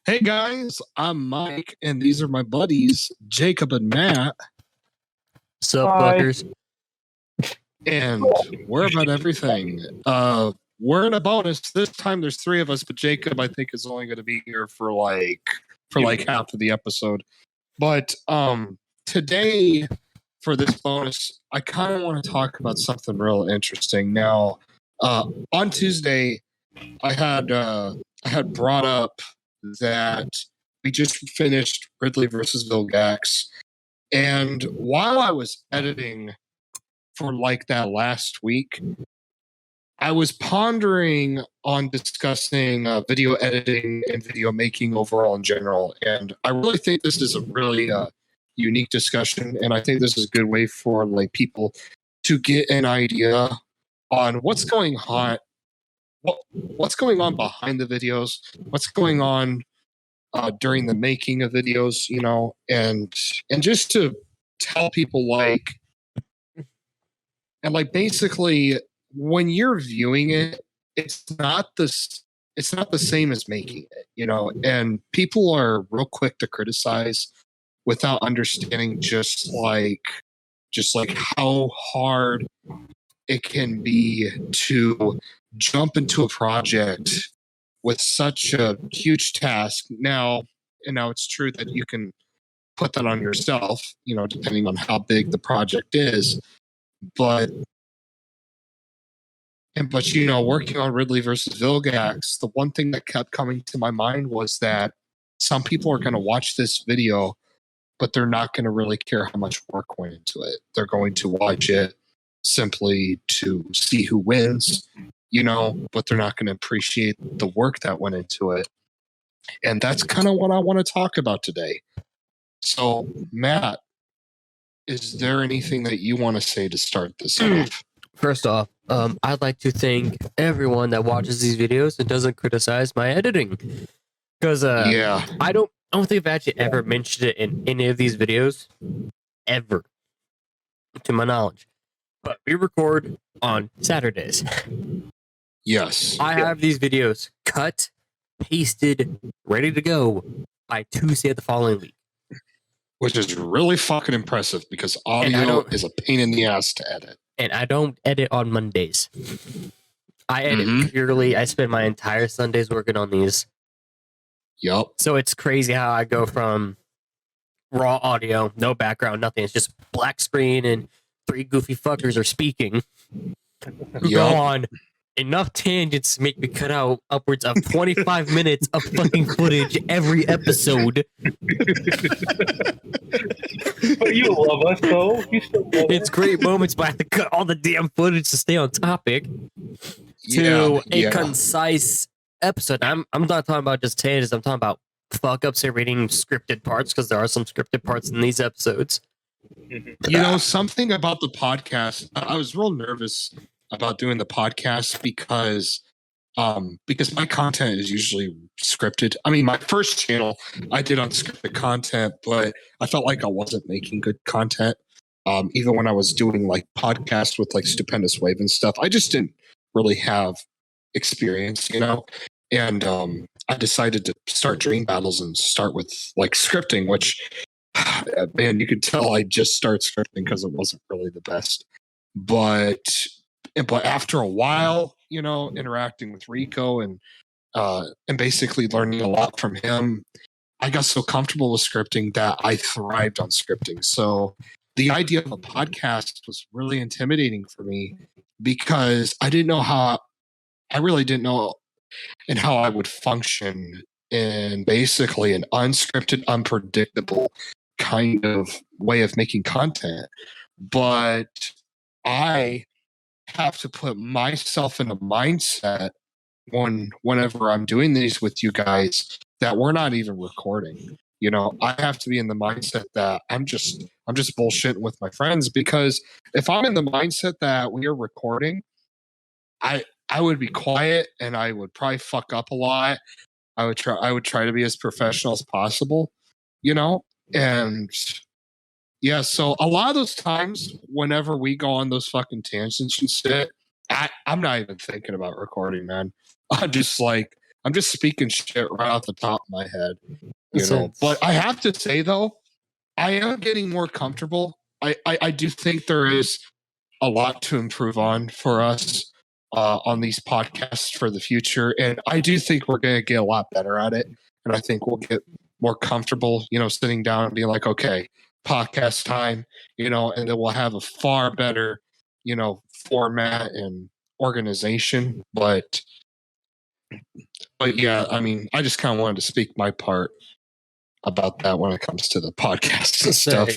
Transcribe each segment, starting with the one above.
Hey guys, I'm Mike, and these are my buddies, Jacob and Matt, Sup, Hi. fuckers? and we're about everything. We're in a bonus. This time there's three of us, but Jacob, I think, is only going to be here for half of the episode. But today, for this bonus, I kind of want to talk about something real interesting. Now, on Tuesday, I had brought up that we just finished Ridley versus Vilgax, and while I was editing for like that last week, I was pondering on discussing video editing and video making overall in general, and I really think this is a really unique discussion, and I think this is a good way for like people to get an idea on what's going on behind the videos, what's going on during the making of videos, and just to tell people basically when you're viewing it, it's not the same as making it, and people are real quick to criticize without understanding just like how hard it can be to jump into a project with such a huge task. Now it's true that you can put that on yourself, depending on how big the project is. But working on Ridley versus Vilgax, the one thing that kept coming to my mind was that some people are going to watch this video, but they're not going to really care how much work went into it. They're going to watch it simply to see who wins, but they're not going to appreciate the work that went into it. And that's kind of what I want to talk about today. So, Matt, is there anything that you want to say to start this off? First off, I'd like to thank everyone that watches these videos and doesn't criticize my editing, because I don't think I've actually ever mentioned it in any of these videos, ever, to my knowledge. But we record on Saturdays. Yes. I have these videos cut, pasted, ready to go by Tuesday of the following week. Which is really fucking impressive because audio is a pain in the ass to edit. And I don't edit on Mondays. I edit purely, I spend my entire Sundays working on these. Yep. So it's crazy how I go from raw audio, no background, nothing. It's just black screen and three goofy fuckers are speaking. Who go on enough tangents to make me cut out upwards of 25 minutes of fucking footage every episode. But you love us, though. You still love It's us. great moments, but I have to cut all the damn footage to stay on topic to a concise episode. I'm not talking about just tangents. I'm talking about fuck ups and reading scripted parts, because there are some scripted parts in these episodes. Something about the podcast, I was real nervous about doing the podcast because my content is usually scripted. I mean, my first channel I did unscripted content, but I felt like I wasn't making good content. Even when I was doing like podcasts with like Stupendous Wave and stuff, I just didn't really have experience, and I decided to start Dream Battles and start with like scripting, which, man, you could tell I just started scripting because it wasn't really the best. But after a while, interacting with Rico and basically learning a lot from him, I got so comfortable with scripting that I thrived on scripting. So the idea of a podcast was really intimidating for me because I really didn't know and how I would function in basically an unscripted, unpredictable kind of way of making content. But I have to put myself in a mindset whenever I'm doing these with you guys that we're not even recording. I have to be in the mindset that I'm just bullshitting with my friends, because if I'm in the mindset that we are recording, I would be quiet and I would probably fuck up a lot. I would try to be as professional as possible, and yeah, so a lot of those times whenever we go on those fucking tangents and shit, I'm not even thinking about recording, man. I'm just like, I'm just speaking shit right off the top of my head, you know. But I have to say though, I am getting more comfortable. I do think there is a lot to improve on for us on these podcasts for the future, and I do think we're going to get a lot better at it. And I think we'll get more comfortable, you know, sitting down and being like, okay, podcast time, you know, and then we'll have a far better, you know, format and organization. But yeah, I mean, I just kind of wanted to speak my part about that when it comes to the podcasts and stuff,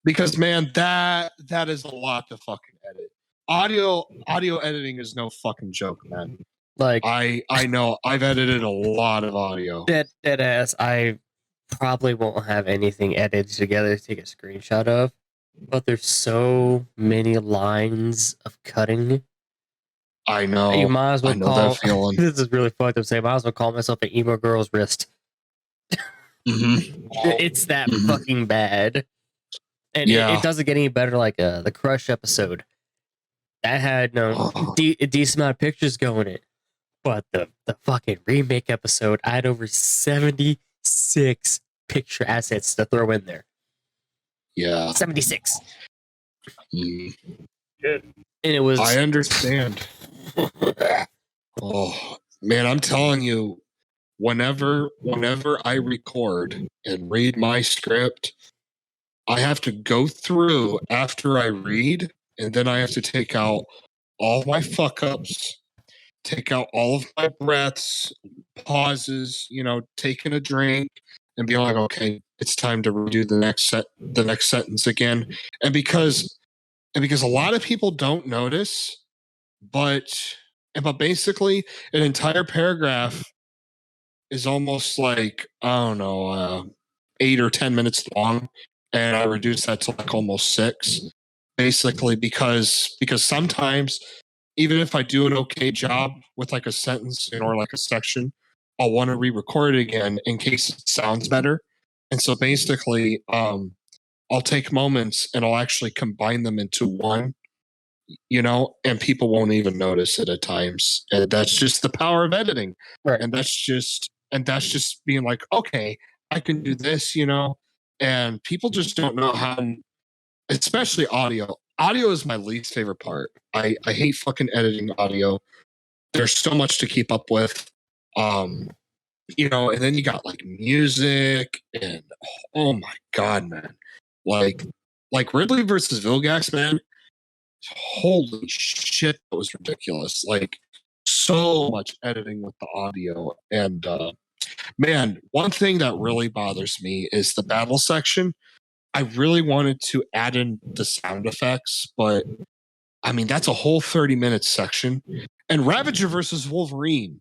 because man, that is a lot to fucking edit. Audio editing is no fucking joke, man. Like, I know I've edited a lot of audio. Dead ass. I probably won't have anything edited together to take a screenshot of, but there's so many lines of cutting. I know. You might as well that feeling. This is really fucked up. Say, might as well call myself an emo girl's wrist. Mm-hmm. It's that fucking bad, and it doesn't get any better. Like the Crush episode that had a decent amount of pictures going in, but the fucking remake episode, I had over 76 picture assets to throw in there. Yeah, 76. Good. And it was. I understand. Oh man, I'm telling you. Whenever I record and read my script, I have to go through after I read, and then I have to take out all my fuck ups, take out all of my breaths, pauses, you know, taking a drink, and be like, okay, it's time to redo the next sentence again. And because a lot of people don't notice, but basically an entire paragraph is almost like, I don't know, 8 or 10 minutes long, and I reduce that to like almost 6, basically because sometimes even if I do an okay job with like a sentence or like a section, I'll want to re-record it again in case it sounds better. And so basically, I'll take moments and I'll actually combine them into one, you know, and people won't even notice it at times. And that's just the power of editing. Right. And that's just being like, okay, I can do this, you know, and people just don't know how, especially audio. Audio is my least favorite part. I hate fucking editing audio. There's so much to keep up with. You know, and then you got like music and oh my God, man. Like Ridley versus Vilgax, man. Holy shit, that was ridiculous. Like so much editing with the audio. And man, one thing that really bothers me is the battle section. I really wanted to add in the sound effects, but I mean, that's a whole 30-minute section. And Ravager versus Wolverine.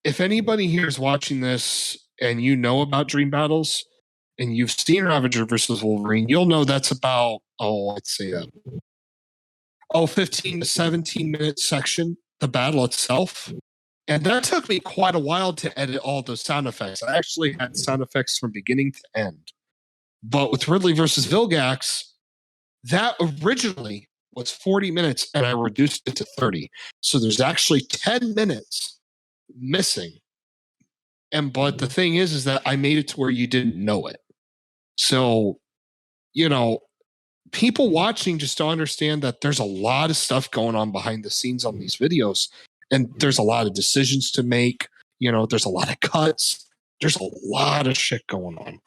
If anybody here is watching this and you know about Dream Battles and you've seen Ravager versus Wolverine, you'll know that's about, let's see, 15 to 17 minute section, the battle itself. And that took me quite a while to edit all those sound effects. I actually had sound effects from beginning to end. But with Ridley versus Vilgax, that originally was 40 minutes and I reduced it to 30. So there's actually 10 minutes missing. But the thing is that I made it to where you didn't know it. So, you know, people watching just don't understand that there's a lot of stuff going on behind the scenes on these videos. And there's a lot of decisions to make. You know, there's a lot of cuts. There's a lot of shit going on.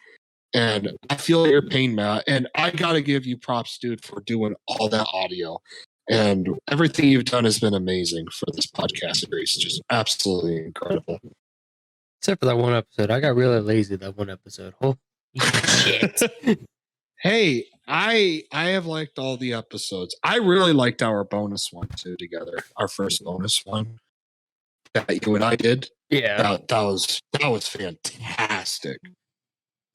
And I feel your pain, Matt. And I got to give you props, dude, for doing all that audio. And everything you've done has been amazing for this podcast series. Just absolutely incredible. Except for that one episode. I got really lazy that one episode. Oh, shit. Hey, I have liked all the episodes. I really liked our bonus one too together. Our first bonus one that you and I did. Yeah, that was fantastic.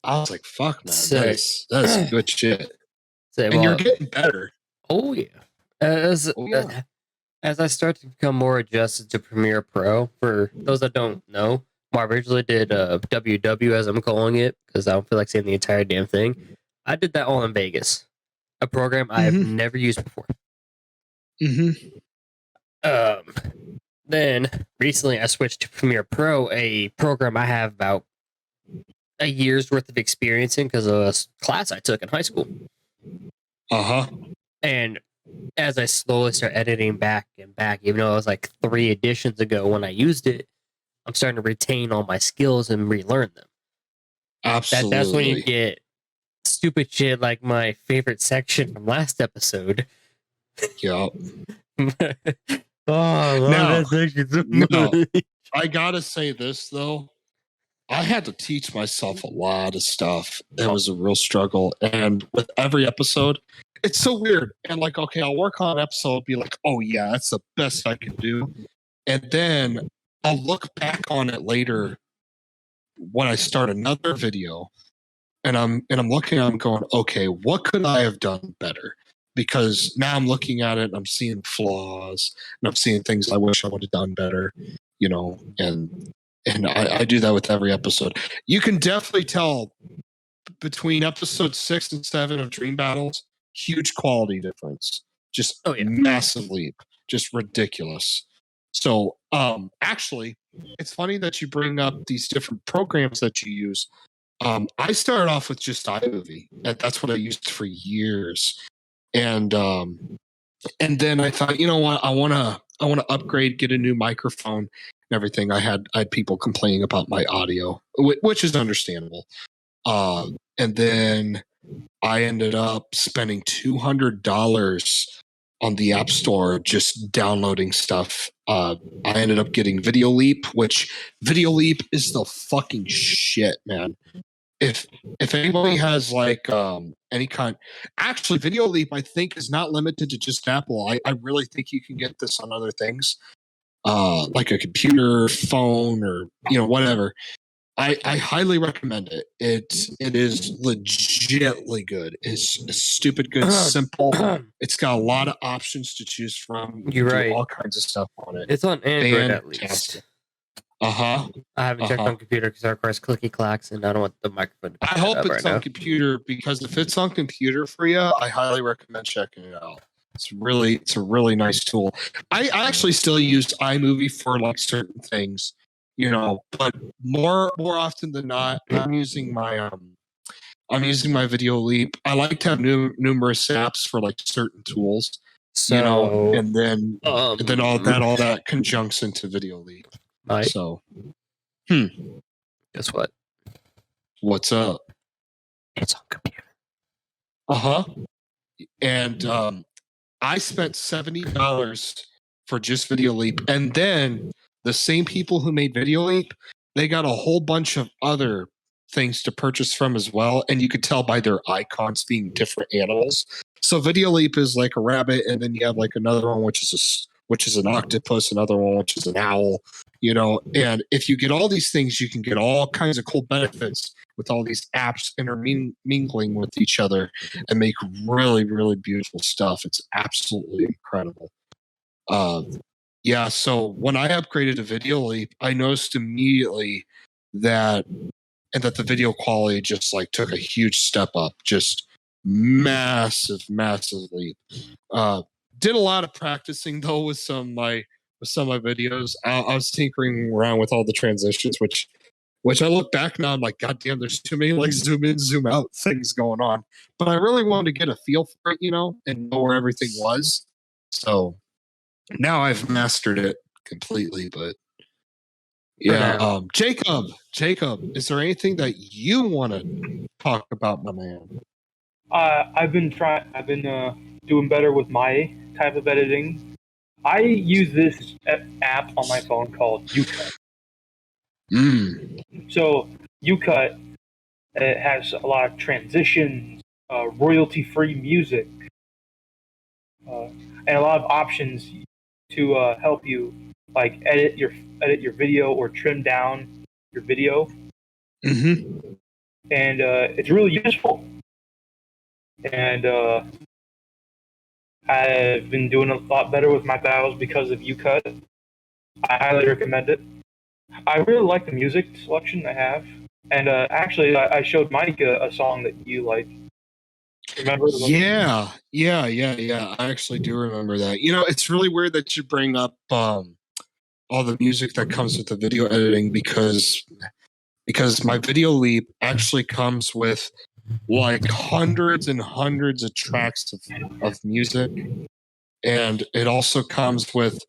I was like, "Fuck, man, that's good shit." And you're getting better. Oh yeah. As I start to become more adjusted to Premiere Pro, for those that don't know, I originally did WW as I'm calling it because I don't feel like saying the entire damn thing. I did that all in Vegas, a program I have never used before. then recently I switched to Premiere Pro, a program I have about a year's worth of experience in because of a class I took in high school. And as I slowly start editing back and back, even though it was like 3 editions ago when I used it, I'm starting to retain all my skills and relearn them. Absolutely. That's when you get stupid shit like my favorite section from last episode. Yep. I love that section so much. I gotta say this though. I had to teach myself a lot of stuff. It was a real struggle. And with every episode, it's so weird. And like, okay, I'll work on an episode, be like, oh yeah, that's the best I can do. And then I'll look back on it later when I start another video, and I'm looking, I'm going, okay, what could I have done better? Because now I'm looking at it and I'm seeing flaws and I'm seeing things I wish I would have done better, you know, and I do that with every episode. You can definitely tell between episode 6 and 7 of Dream Battles, huge quality difference. Just massive leap. Just ridiculous. So actually, it's funny that you bring up these different programs that you use. I started off with just iMovie, and that's what I used for years. And then I thought, you know what, I wanna upgrade, get a new microphone and everything. I had people complaining about my audio, which is understandable. And then I ended up spending $200 on the App Store just downloading stuff. I ended up getting Video Leap, which Video Leap is the fucking shit, man. If anybody has like any kind, actually Video Leap I think is not limited to just Apple. I really think you can get this on other things, like a computer, phone, or whatever. I highly recommend it. It is legitimately good. It's stupid good, simple. It's got a lot of options to choose from. You're right. All kinds of stuff on it. It's on Android at least. I haven't checked on computer because it requires clicky clacks, and I don't want the microphone. I hope it's on computer, because if it's on computer for you, I highly recommend checking it out. It's a really nice tool. I actually still use iMovie for like certain things, but more often than not, I'm using my Video Leap. I like to have numerous apps for like certain tools, and then all that conjuncts into Video Leap. Right. So, guess what? What's up? It's on computer. And I spent $70 for just Video Leap, and then the same people who made Video Leap, they got a whole bunch of other things to purchase from as well, and you could tell by their icons being different animals. So Video Leap is like a rabbit, and then you have like another one which is an octopus, another one which is an owl. And if you get all these things, you can get all kinds of cool benefits with all these apps intermingling with each other and make really, really beautiful stuff. It's absolutely incredible. So when I upgraded to Video Leap, I noticed immediately that the video quality just like took a huge step up, just massive leap. Did a lot of practicing though with some of my videos. I was tinkering around with all the transitions, which I look back now, I'm like, God damn, there's too many like zoom in, zoom out things going on. But I really wanted to get a feel for it, and know where everything was. So now I've mastered it completely. But yeah, Jacob, is there anything that you want to talk about, my man? I've been doing better with my type of editing. I use this app on my phone called UCut. So UCut, it has a lot of transitions, royalty-free music, and a lot of options to help you like edit your video or trim down your video. And it's really useful. And I've been doing a lot better with my battles because of UCut. I highly recommend it. I really like the music selection I have. And actually, I showed Mike a song that you like. Remember? Yeah. I actually do remember that. It's really weird that you bring up music that comes with the video editing because my Video Leap actually comes with like hundreds and hundreds of tracks of music, and it also comes with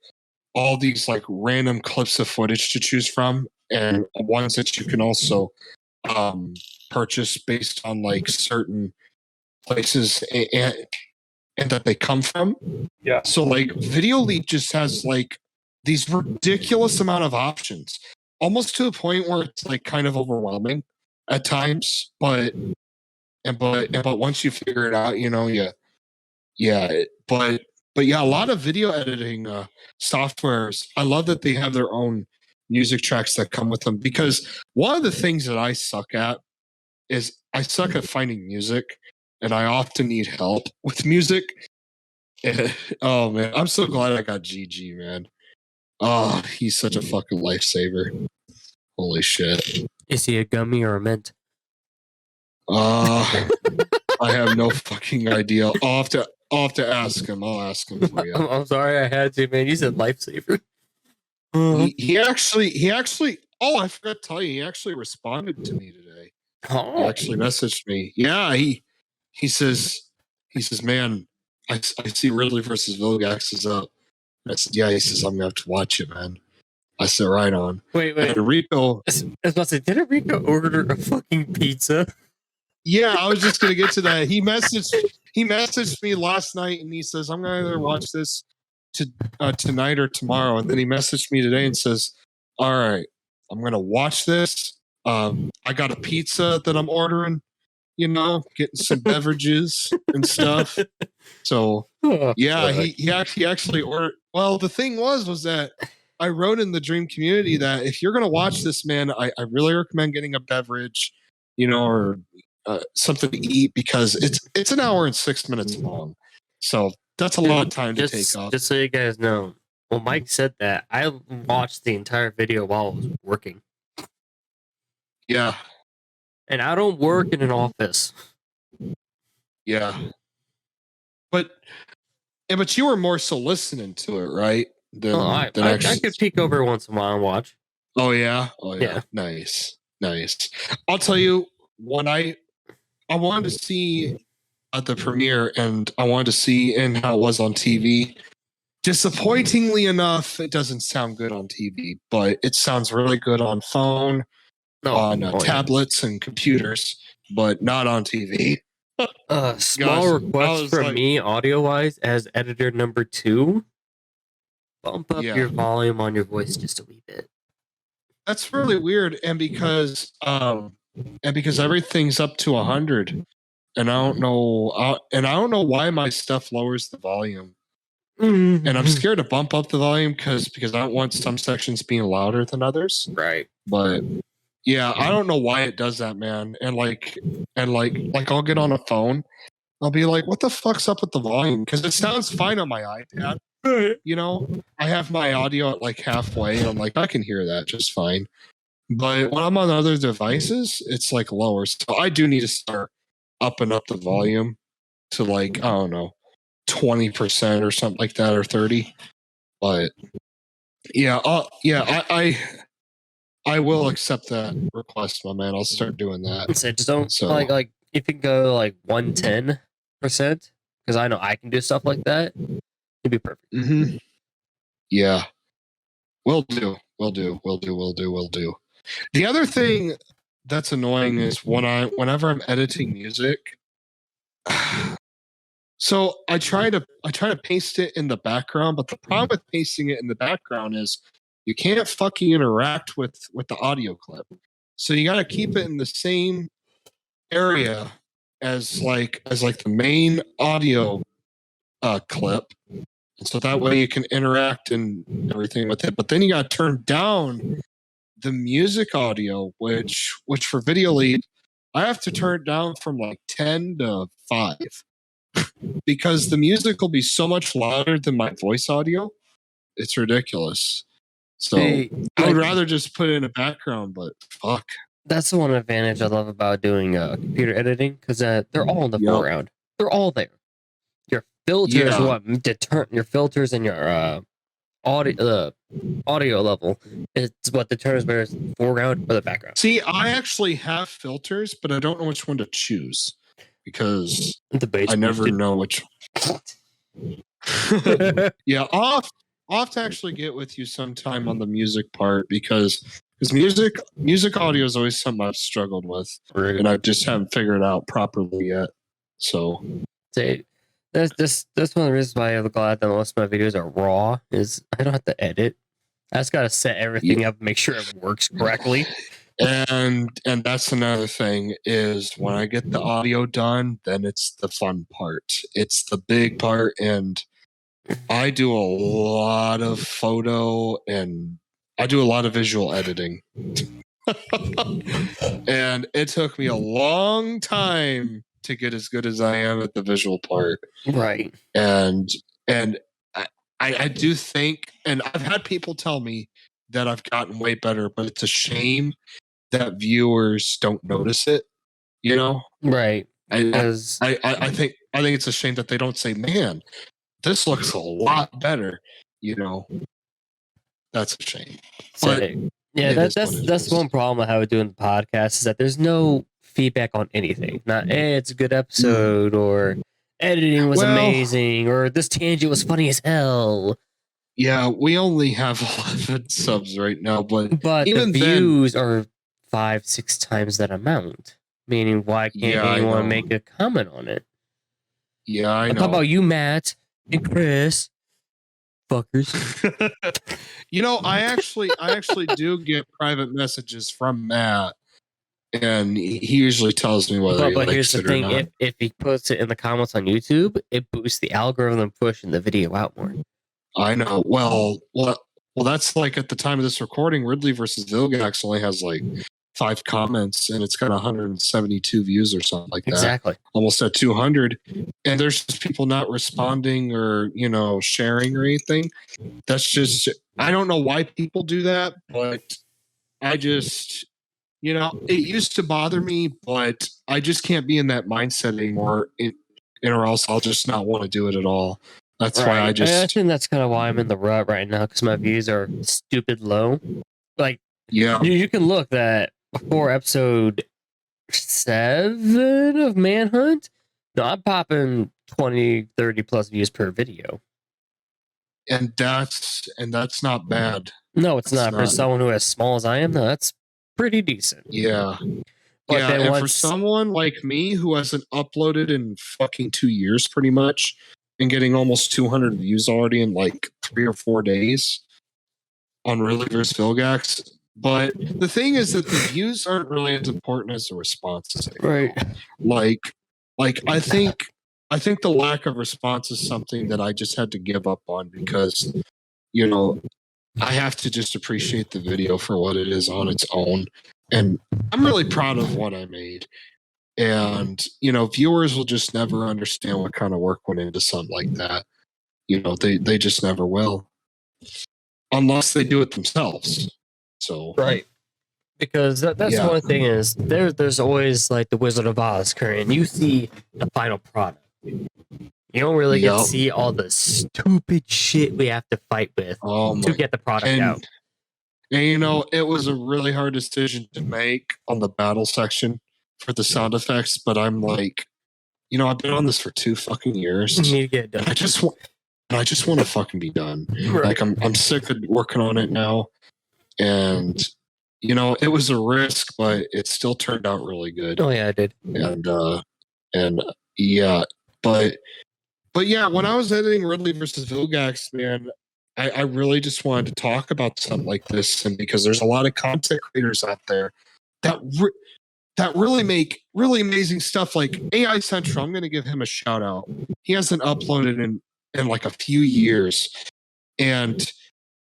all these like random clips of footage to choose from, and ones that you can also purchase based on like certain places and that they come from. Yeah. So like Video Leap just has like these ridiculous amount of options, almost to the point where it's like kind of overwhelming at times. But once you figure it out, but yeah, a lot of video editing softwares. I love that they have their own music tracks that come with them, because one of the things that I suck at is I suck at finding music, and I often need help with music. Oh man, I'm so glad I got GG, man. Oh, he's such a fucking lifesaver. Holy shit. Is he a gummy or a mint? I have no fucking idea. I'll have to ask him. I'll ask him for you. I'm sorry I had to, man. You said lifesaver. He actually. Oh, I forgot to tell you. He actually responded to me today. Oh. He actually messaged me. Yeah, he says, man, I see Ridley versus Vilgax is up. I said, yeah. He says, I'm gonna have to watch it, man. I said, right on. Wait. And Rico. I was about to say, didn't Rico order a fucking pizza? Yeah, I was just gonna get to that. He messaged me last night, and he says, I'm gonna either watch this tonight or tomorrow. And then he messaged me today and says, all right, I'm gonna watch this. I got a pizza that I'm ordering, getting some beverages and stuff. So yeah, he actually ordered. Well, the thing was that I wrote in the Dream community that if you're gonna watch this, man, I really recommend getting a beverage, or something to eat, because it's an hour and 6 minutes long. So that's a lot of time to take off. Just so you guys know, well, Mike said that, I watched the entire video while I was working. Yeah. And I don't work in an office. Yeah. But you were more so listening to it, right? I could peek over once in a while and watch. Oh yeah. Yeah. Nice. I'll tell you, when I wanted to see at the premiere, and I wanted to see in how it was on TV. Disappointingly enough, it doesn't sound good on TV, but it sounds really good on phone, tablets and computers, but not on TV. Small request from me, audio-wise, as editor number 2. Bump up your volume on your voice just a wee bit. That's really weird, and because everything's up to 100, and I don't know why my stuff lowers the volume. Mm-hmm. And I'm scared to bump up the volume because I don't want some sections being louder than others. Right. But yeah, I don't know why it does that, man. And like I'll get on a phone, I'll be like, what the fuck's up with the volume? Because it sounds fine on my iPad. I have my audio at like halfway, and I'm like, I can hear that just fine. But when I'm on other devices, it's like lower. So I do need to start upping up the volume to like, I don't know, 20% or something like that, or 30. But yeah, I will accept that request, my man. I'll start doing that. So just don't like if you go like 110%, because I know I can do stuff like that. It'd be perfect. Mm-hmm. Yeah, will do. The other thing that's annoying is whenever I'm editing music. So I try to paste it in the background, but the problem with pasting it in the background is you can't fucking interact with the audio clip. So you got to keep it in the same area as the main audio clip, and so that way you can interact and everything with it. But then you got to turn down the music audio, which for Video Leap, I have to turn it down from like 10 to 5. Because the music will be so much louder than my voice audio. It's ridiculous. So I would rather just put it in a background, but fuck. That's the one advantage I love about doing computer editing, because they're all in the foreground. They're all there. Your filters, your filters and your audio level. It's what determines whether it's foreground or the background. See, I actually have filters, but I don't know which one to choose because I never know which. Yeah, I'll have to actually get with you sometime on the music part because music audio is always something I've struggled with, and I just haven't figured it out properly yet. So, that's one of the reasons why I'm glad that most of my videos are raw. Is I don't have to edit. I just gotta set everything up, and make sure it works correctly. And that's another thing is when I get the audio done, then it's the fun part. It's the big part, and I do a lot of photo and I do a lot of visual editing. And it took me a long time to get as good as I am at the visual part. Right. And I do think, and I've had people tell me that I've gotten way better, but it's a shame that viewers don't notice it, you know? Right. I think it's a shame that they don't say, man, this looks a lot better, you know. That's a shame. But yeah, that's one problem I have with doing the podcast is that there's no feedback on anything. Not it's a good episode or editing was amazing or this tangent was funny as hell. Yeah, we only have 11 subs right now, but even the views are 5-6 times that amount. Meaning, why can't anyone make a comment on it? Yeah, I know. How about you, Matt and Chris? Fuckers. You know, I actually do get private messages from Matt, and he usually tells me whether he likes here's the it thing: or not. if he puts it in the comments on YouTube, it boosts the algorithm pushing the video out more. I know. Well, that's like at the time of this recording, Ridley versus Vilgax only has like 5 comments, and it's got 172 views or something like that. Exactly. Almost at 200. And there's just people not responding or, sharing or anything. That's just, I don't know why people do that, but I just, it used to bother me, but I just can't be in that mindset anymore, or else I'll just not want to do it at all. That's why I think that's kind of why I'm in the rut right now, because my views are stupid low. Like, yeah, you can look that before episode 7 of Manhunt, no, I'm popping 20, 30 plus views per video. And that's not bad. No, it's not. For someone who as small as I am, no, that's pretty decent. Yeah. But yeah, and for someone like me who hasn't uploaded in fucking 2 years pretty much, and getting almost 200 views already in like 3 or 4 days on Ridley vs. Vilgax. But the thing is that the views aren't really as important as the responses. Right. Like I think the lack of response is something that I just had to give up on because, I have to just appreciate the video for what it is on its own. And I'm really proud of what I made. And, viewers will just never understand what kind of work went into something like that. They just never will. Unless they do it themselels. So right. Because that's one thing is there's always like the Wizard of Oz current. You see the final product. You don't really get to see all the stupid shit we have to fight with to get the product out. And it was a really hard decision to make on the battle section for the sound effects, but I'm like, I've been on this for 2 fucking years. You need to get it done. I just want to fucking be done. Right. Like I'm sick of working on it now. And it was a risk, but it still turned out really good. Oh yeah, it did. And yeah, but yeah, when I was editing Ridley versus Vilgax, man, I really just wanted to talk about something like this, and because there's a lot of content creators out there that really make really amazing stuff. Like AI Central, I'm going to give him a shout out. He hasn't uploaded in like a few years, and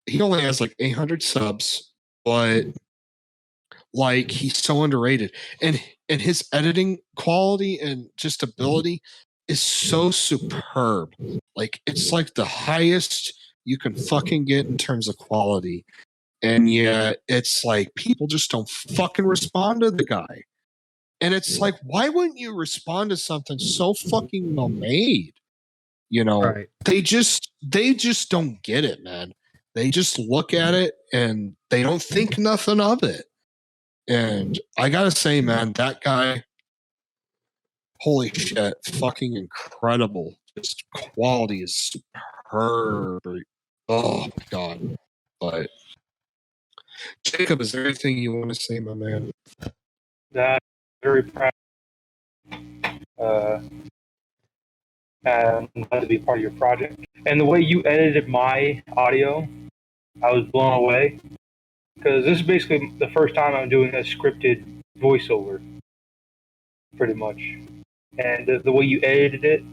he only has like 800 subs, but like he's so underrated, and his editing quality and just ability is so superb. Like it's like the highest you can fucking get in terms of quality, and yet it's like people just don't fucking respond to the guy. And it's like, why wouldn't you respond to something so fucking well made? Right. They just don't get it, man. they just look at it and they don't think nothing of it. And I gotta say, man, that guy, holy shit, fucking incredible. Just quality is superb. Oh my god. But Jacob, is there anything you want to say, my man? That very proud. And glad to be part of your project. And the way you edited my audio, I was blown away. Because this is basically the first time I'm doing a scripted voiceover, pretty much. And the way you edited it,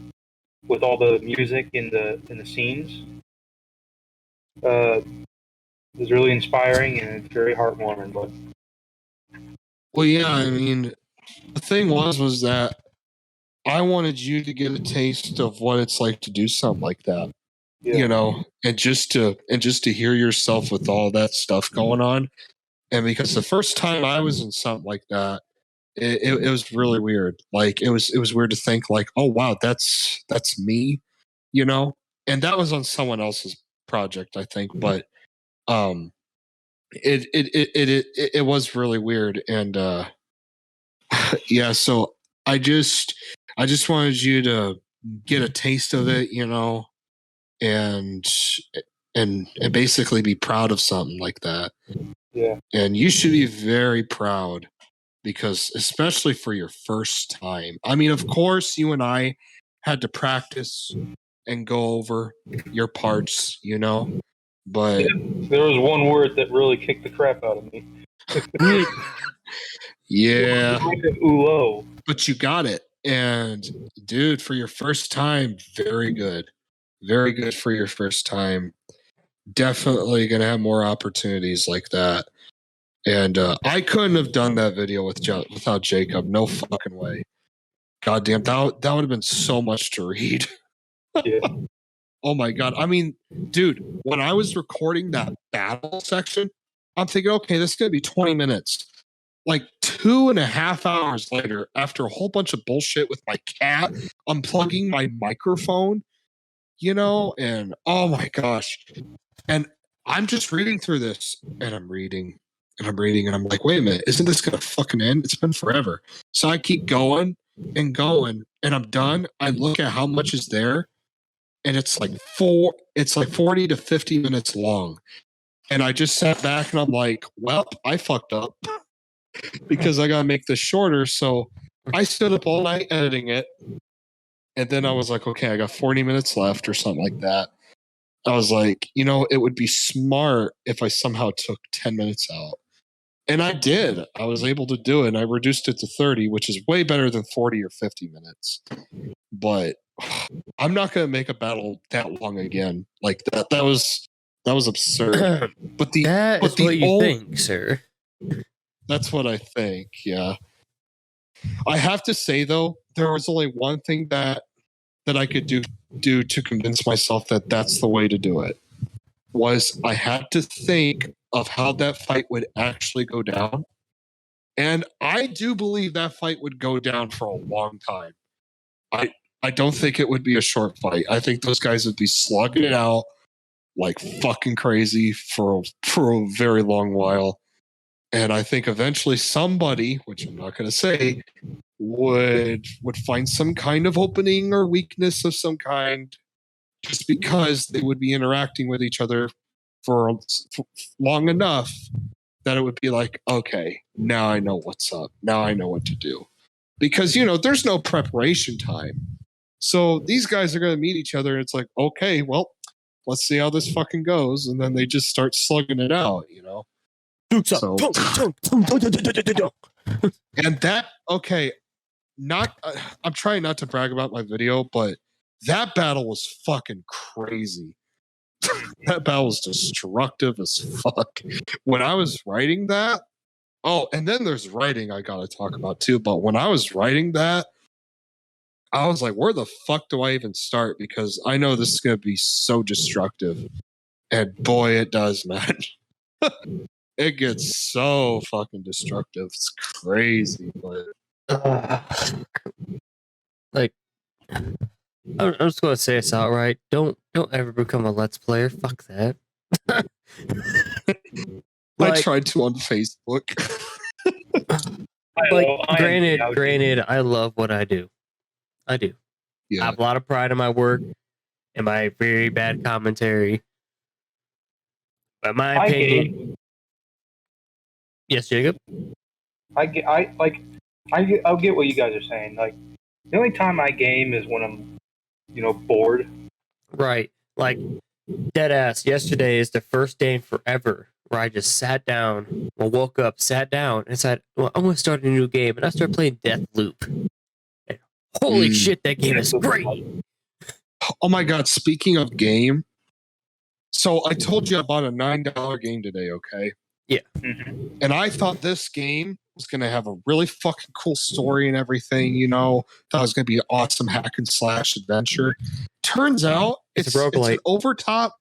with all the music in the scenes, was really inspiring and it's very heartwarming. But well, yeah, I mean, the thing was that I wanted you to get a taste of what it's like to do something like that. Yeah. You know, and just to hear yourself with all that stuff going on. And because the first time I was in something like that, it was really weird. Like it was weird to think like, oh wow, that's me, you know? And that was on someone else's project, I think. But it was really weird. And yeah, so I just wanted you to get a taste of it, you know, and basically be proud of something like that. Yeah. And you should be very proud because especially for your first time. I mean, of course, you and I had to practice and go over your parts, you know, but there was one word that really kicked the crap out of me. Yeah. Ulo. But you got it. And dude, for your first time, very good. Very good for your first time. Definitely going to have more opportunities like that. And I couldn't have done that video without Jacob. No fucking way. Goddamn, that would have been so much to read. Yeah. Oh my god. I mean, dude, when I was recording that battle section, I'm thinking, okay, this is going to be 20 minutes. Like 2.5 hours later, after a whole bunch of bullshit with my cat, unplugging my microphone, you know, and oh my gosh. And I'm just reading through this and I'm reading and I'm like, wait a minute, isn't this gonna fucking end? It's been forever. So I keep going and I'm done. I look at how much is there, and it's like 40 to 50 minutes long. And I just sat back and I'm like, well, I fucked up because I gotta make this shorter. So I stood up all night editing it. And then I was like, okay, I got 40 minutes left or something like that. I was like, you know, it would be smart if I somehow took 10 minutes out. And I did. I was able to do it. And I reduced it to 30, which is way better than 40 or 50 minutes. But I'm not going to make a battle that long again. Like that was absurd. But what you think, sir. That's what I think. Yeah. I have to say though, there was only one thing that I could do to convince myself that that's the way to do it. Was I had to think of how that fight would actually go down. And I do believe that fight would go down for a long time. I don't think it would be a short fight. I think those guys would be slugging it out like fucking crazy for a very long while. And I think eventually somebody, which I'm not going to say, would find some kind of opening or weakness of some kind, just because they would be interacting with each other for long enough that it would be like, okay, now I know what's up. Now I know what to do. Because, you know, there's no preparation time. So these guys are going to meet each other and it's like, okay, well, let's see how this fucking goes. And then they just start slugging it out, you know? So, and that, okay, I'm trying not to brag about my video, but that battle was fucking crazy. That battle was destructive as fuck. When I was writing that, oh, and then there's writing I gotta talk about too, but when I was writing that, I was like, where the fuck do I even start? Because I know this is gonna be so destructive. And boy, it does, man. It gets so fucking destructive. It's crazy, but like, I'm just gonna say this outright. Don't ever become a Let's Player. Fuck that. I tried to on Facebook. Granted, I love what I do. I do. Yeah. I have a lot of pride in my work and my very bad commentary. But my opinion, yes, Jacob. I'll get what you guys are saying. Like, the only time I game is when I'm, bored. Right. Like, deadass, yesterday is the first day in forever where I just sat down, woke up, sat down, and said, well, I'm going to start a new game. And I started playing Deathloop. And holy shit, that game is great. Oh my God. Speaking of game, so I told you I bought a $9 game today, okay? Yeah. Mm-hmm. And I thought this game was going to have a really fucking cool story and everything, you know. Thought it was going to be an awesome hack and slash adventure. Turns out it's an overtop.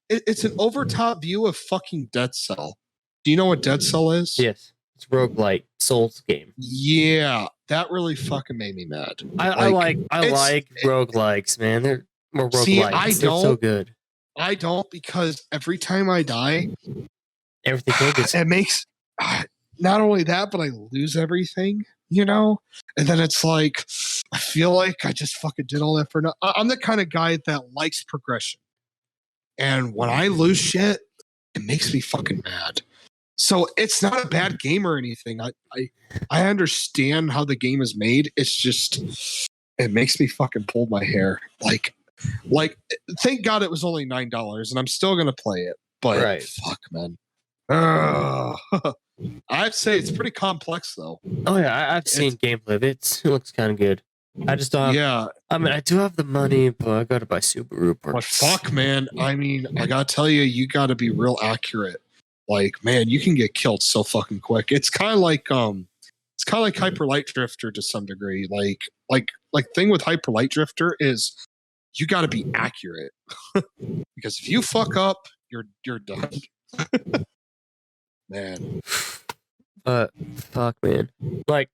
It's an overtop view of fucking Dead Cell. Do you know what Dead Cell is? Yes. It's a roguelike Souls game. Yeah. That really fucking made me mad. I like roguelikes, man. They're more roguelikes. See, They're so good. I don't, because every time I die, everything changes. It makes not only that, but I lose everything, you know? And then it's like, I feel like I just fucking did all that for nothing. I'm the kind of guy that likes progression. And when I lose shit, it makes me fucking mad. So it's not a bad game or anything. I understand how the game is made. It's just, it makes me fucking pull my hair. Like, thank God it was only $9 and I'm still going to play it. But fuck, man. I'd say it's pretty complex, though. Oh yeah, I've seen gameplay of it. It looks kind of good. I just don't. Yeah. I mean, I do have the money, but I gotta buy Subaru parts. But fuck, man. I mean, I gotta tell you, you gotta be real accurate. Like, man, you can get killed so fucking quick. It's kind of like Hyper Light Drifter to some degree. Like thing with Hyper Light Drifter is you gotta be accurate because if you fuck up, you're done. Man. But fuck, man. Like,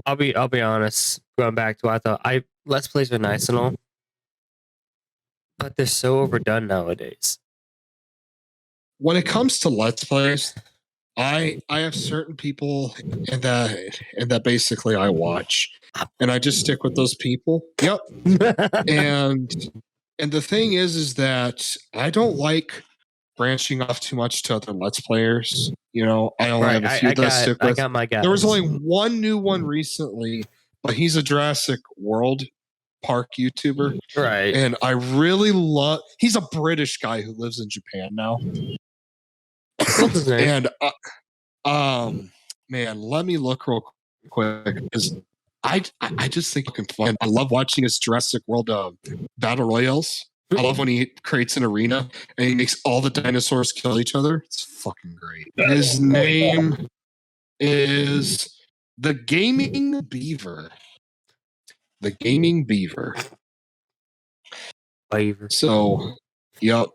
I'll be honest. Going back to what I thought, Let's Plays are nice and all, but they're so overdone nowadays. When it comes to Let's Plays, I have certain people and that basically I watch, and I just stick with those people. Yep. and the thing is that I don't like branching off too much to other Let's Players. You know, I only have a few that I stick with. I got my guys. There was only one new one recently, but he's a Jurassic World Park YouTuber. Right. And I really love, he's a British guy who lives in Japan now. What's his name? And man, let me look real quick because I just think it's fun. I love watching his Jurassic World battle royales. I love when he creates an arena and he makes all the dinosaurs kill each other. It's fucking great. His name is the Gaming Beaver. The Gaming Beaver. So, yep.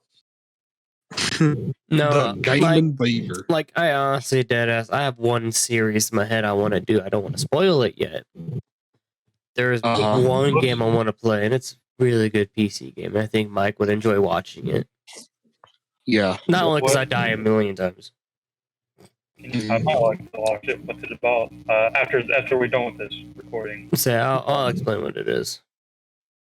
No, the Gaming Beaver. Like, I honestly, deadass, I have one series in my head I want to do. I don't want to spoil it yet. There's one game I want to play, and it's a really good PC game. I think Mike would enjoy watching it. Yeah. Not only because I die a million times. I might like to watch it. What's it about? After we're done with this recording. So I'll explain what it is.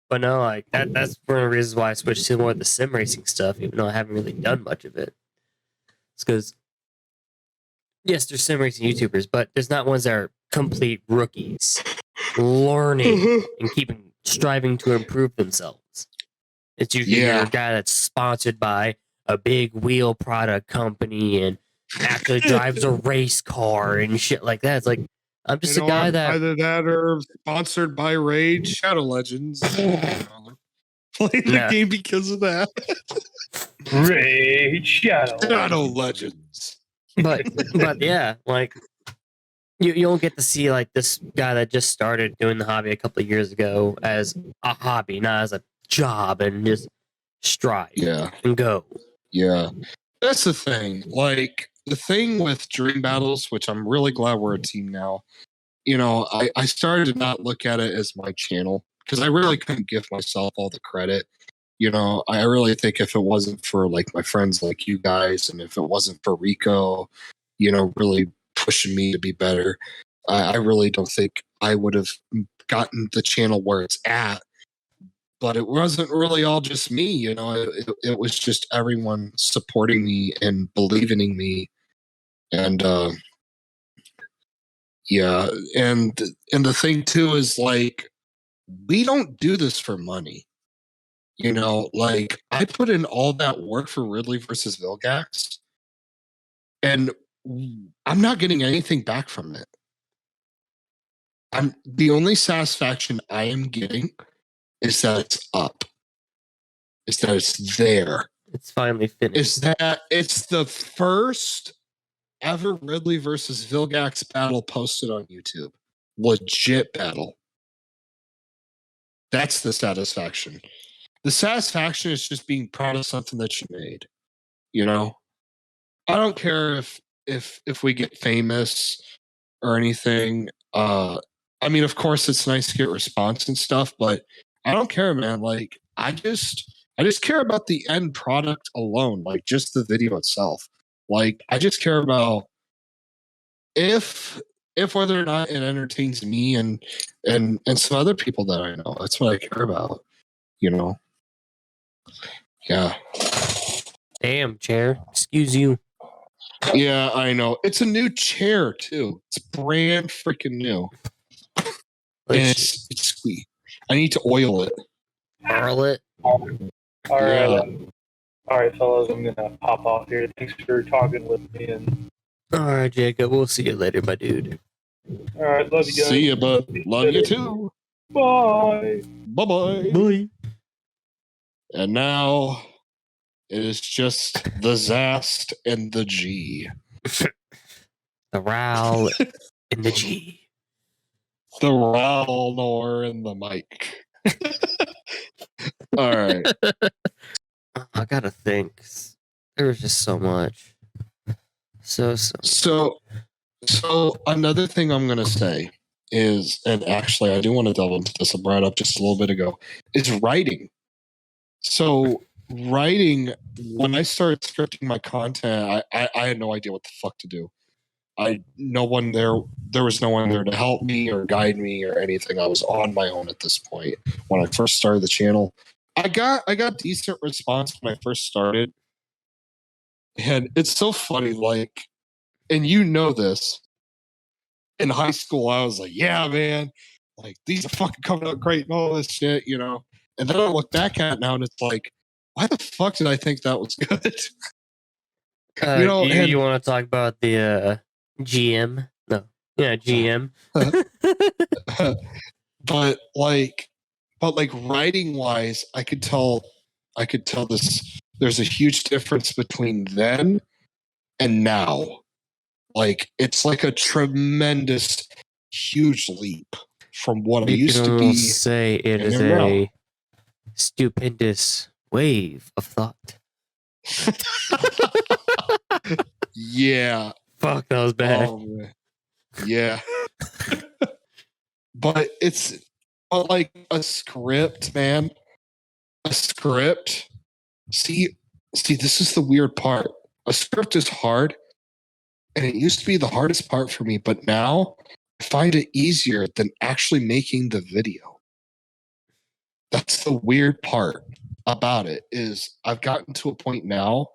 But no, like that's one of the reasons why I switched to more of the sim racing stuff, even though I haven't really done much of it. It's because yes, there's sim racing YouTubers, but there's not ones that are complete rookies, learning and striving to improve themselves. It's usually a guy that's sponsored by a big wheel product company and actually drives a race car and shit like that. It's like, I'm just a guy that either that or sponsored by Raid Shadow Legends. Play the game because of that. Raid Shadow Legends. But yeah, like you don't get to see like this guy that just started doing the hobby a couple of years ago as a hobby, not as a job, and just strive and go. Yeah. That's the thing. Like, the thing with Dream Battles, which I'm really glad we're a team now, you know, I started to not look at it as my channel because I really couldn't give myself all the credit. I really think if it wasn't for like my friends like you guys, and if it wasn't for Rico, really pushing me to be better, I really don't think I would have gotten the channel where it's at. But it wasn't really all just me, it was just everyone supporting me and believing in me. And yeah, and the thing too is like, we don't do this for money. Like I put in all that work for Ridley versus Vilgax, and I'm not getting anything back from it. The only satisfaction I am getting is that it's up. Is that it's there. It's finally finished. Is that it's the first ever Ridley versus Vilgax battle posted on YouTube. Legit battle. That's the satisfaction. The satisfaction is just being proud of something that you made. I don't care if we get famous or anything. I mean, of course, it's nice to get response and stuff, but I don't care, man. Like, I just care about the end product alone, like just the video itself. Like, I just care about if whether or not it entertains me and some other people that I know. That's what I care about. Yeah. Damn, chair. Excuse you. Yeah, I know. It's a new chair too. It's brand freaking new. And it's sweet. I need to oil it. Oil it. All right, fellas. I'm gonna pop off here. Thanks for talking with me. And all right, Jacob. We'll see you later, my dude. All right, love you guys. See you, bud. Love you too. Bye. Bye-bye. Bye. And now it is just the Zast and the G. The Ral and the G. The Ralnor and the Mike. All right. I gotta think. There was just so much. So another thing I'm gonna say is, and actually I do want to delve into this, I brought up just a little bit ago, is writing. So writing, when I started scripting my content, I had no idea what the fuck to do. There was no one there to help me or guide me or anything. I was on my own at this point when I first started the channel. I got decent response when I first started. And it's so funny, like, and this, in high school, I was like, yeah, man, like, these are fucking coming out great and all this shit, And then I look back at it now and it's like, why the fuck did I think that was good? You want to talk about the GM? No. Yeah, GM. but writing wise, I could tell this, there's a huge difference between then and now. Like, it's like a tremendous, huge leap from what I used to be. Say it is a stupendous wave of thought. Yeah. Fuck, that was bad. Yeah. But like a script, man. A script. See, this is the weird part. A script is hard, and it used to be the hardest part for me, but now I find it easier than actually making the video. That's the weird part about it, is I've gotten to a point now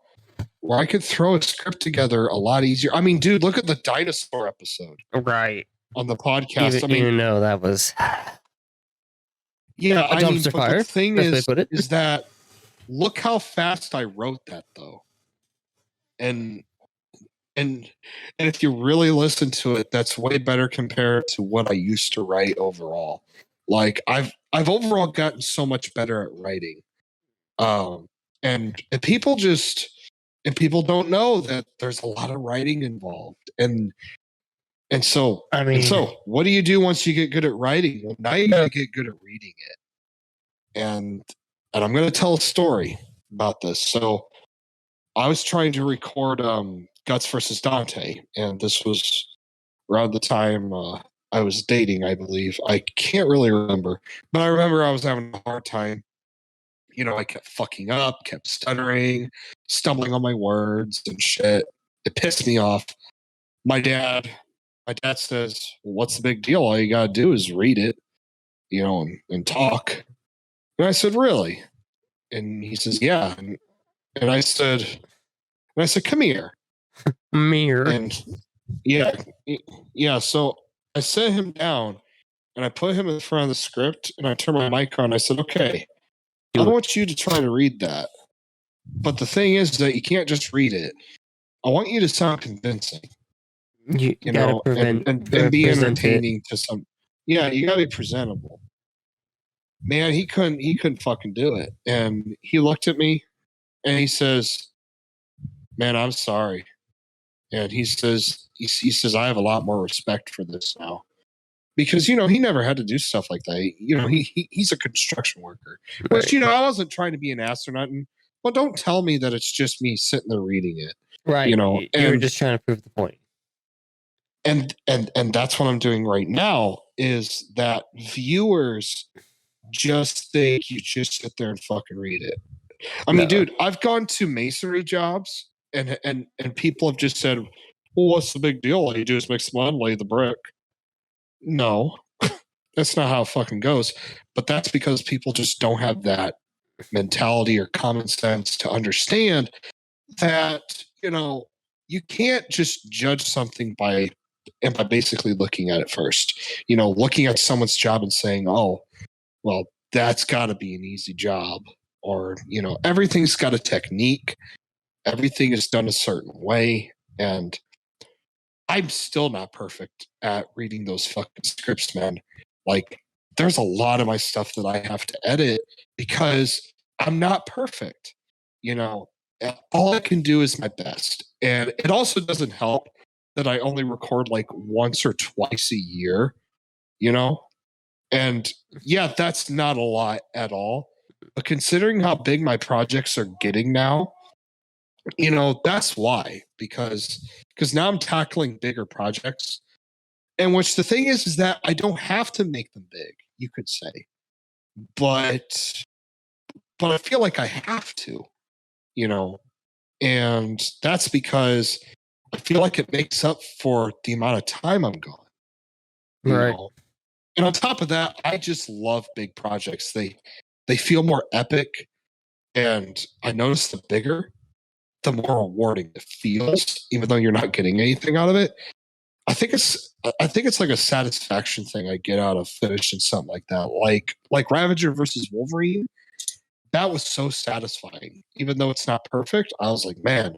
where I could throw a script together a lot easier. I mean, dude, look at the dinosaur episode. Right. On the podcast. Even though that was... Yeah, a dumpster fire. The thing is that look how fast I wrote that, though. And if you really listen to it, that's way better compared to what I used to write overall. Like, I've overall gotten so much better at writing. And people don't know that there's a lot of writing involved. And so what do you do once you get good at writing? Well, now you gotta get good at reading it. And I'm gonna tell a story about this. So I was trying to record Guts versus Dante, and this was around the time I was dating, I believe. I can't really remember, but I remember I was having a hard time I kept fucking up, kept stuttering, stumbling on my words and shit. It pissed me off. My dad says, well, what's the big deal? All you gotta do is read it, and talk. And I said, really? And he says, yeah. And I said, come here. Mirror. And yeah. So I set him down and I put him in front of the script and I turned my mic on. I said, okay, I want you to try to read that. But the thing is that you can't just read it. I want you to sound convincing. You know, and be entertaining to some. Yeah, you gotta be presentable. Man, he couldn't fucking do it. And he looked at me and he says, man, I'm sorry. And he says, I have a lot more respect for this now. Because, he never had to do stuff like that. He's a construction worker. Right. Which, I wasn't trying to be an astronaut. Well, don't tell me that it's just me sitting there reading it. Right. You were just trying to prove the point. And that's what I'm doing right now, is that viewers just think you just sit there and fucking read it. I mean, dude, I've gone to masonry jobs and people have just said, well, what's the big deal? All you do is mix mud and lay the brick. No, that's not how it fucking goes. But that's because people just don't have that mentality or common sense to understand that, you can't just judge something by basically looking at it first. Looking at someone's job and saying, oh, well, that's got to be an easy job. Or, everything's got a technique. Everything is done a certain way. And I'm still not perfect at reading those fucking scripts, man. Like, there's a lot of my stuff that I have to edit because I'm not perfect. All I can do is my best. And it also doesn't help that I only record like once or twice a year, And yeah, that's not a lot at all. But considering how big my projects are getting now, that's why. Because now I'm tackling bigger projects. And which the thing is that I don't have to make them big, you could say. But I feel like I have to, and that's because I feel like it makes up for the amount of time I'm gone. Right. And on top of that, I just love big projects. They feel more epic. And I notice the bigger, the more rewarding it feels, even though you're not getting anything out of it. I think it's like a satisfaction thing I get out of finishing something like that. Like Ravager versus Wolverine. That was so satisfying. Even though it's not perfect, I was like, man,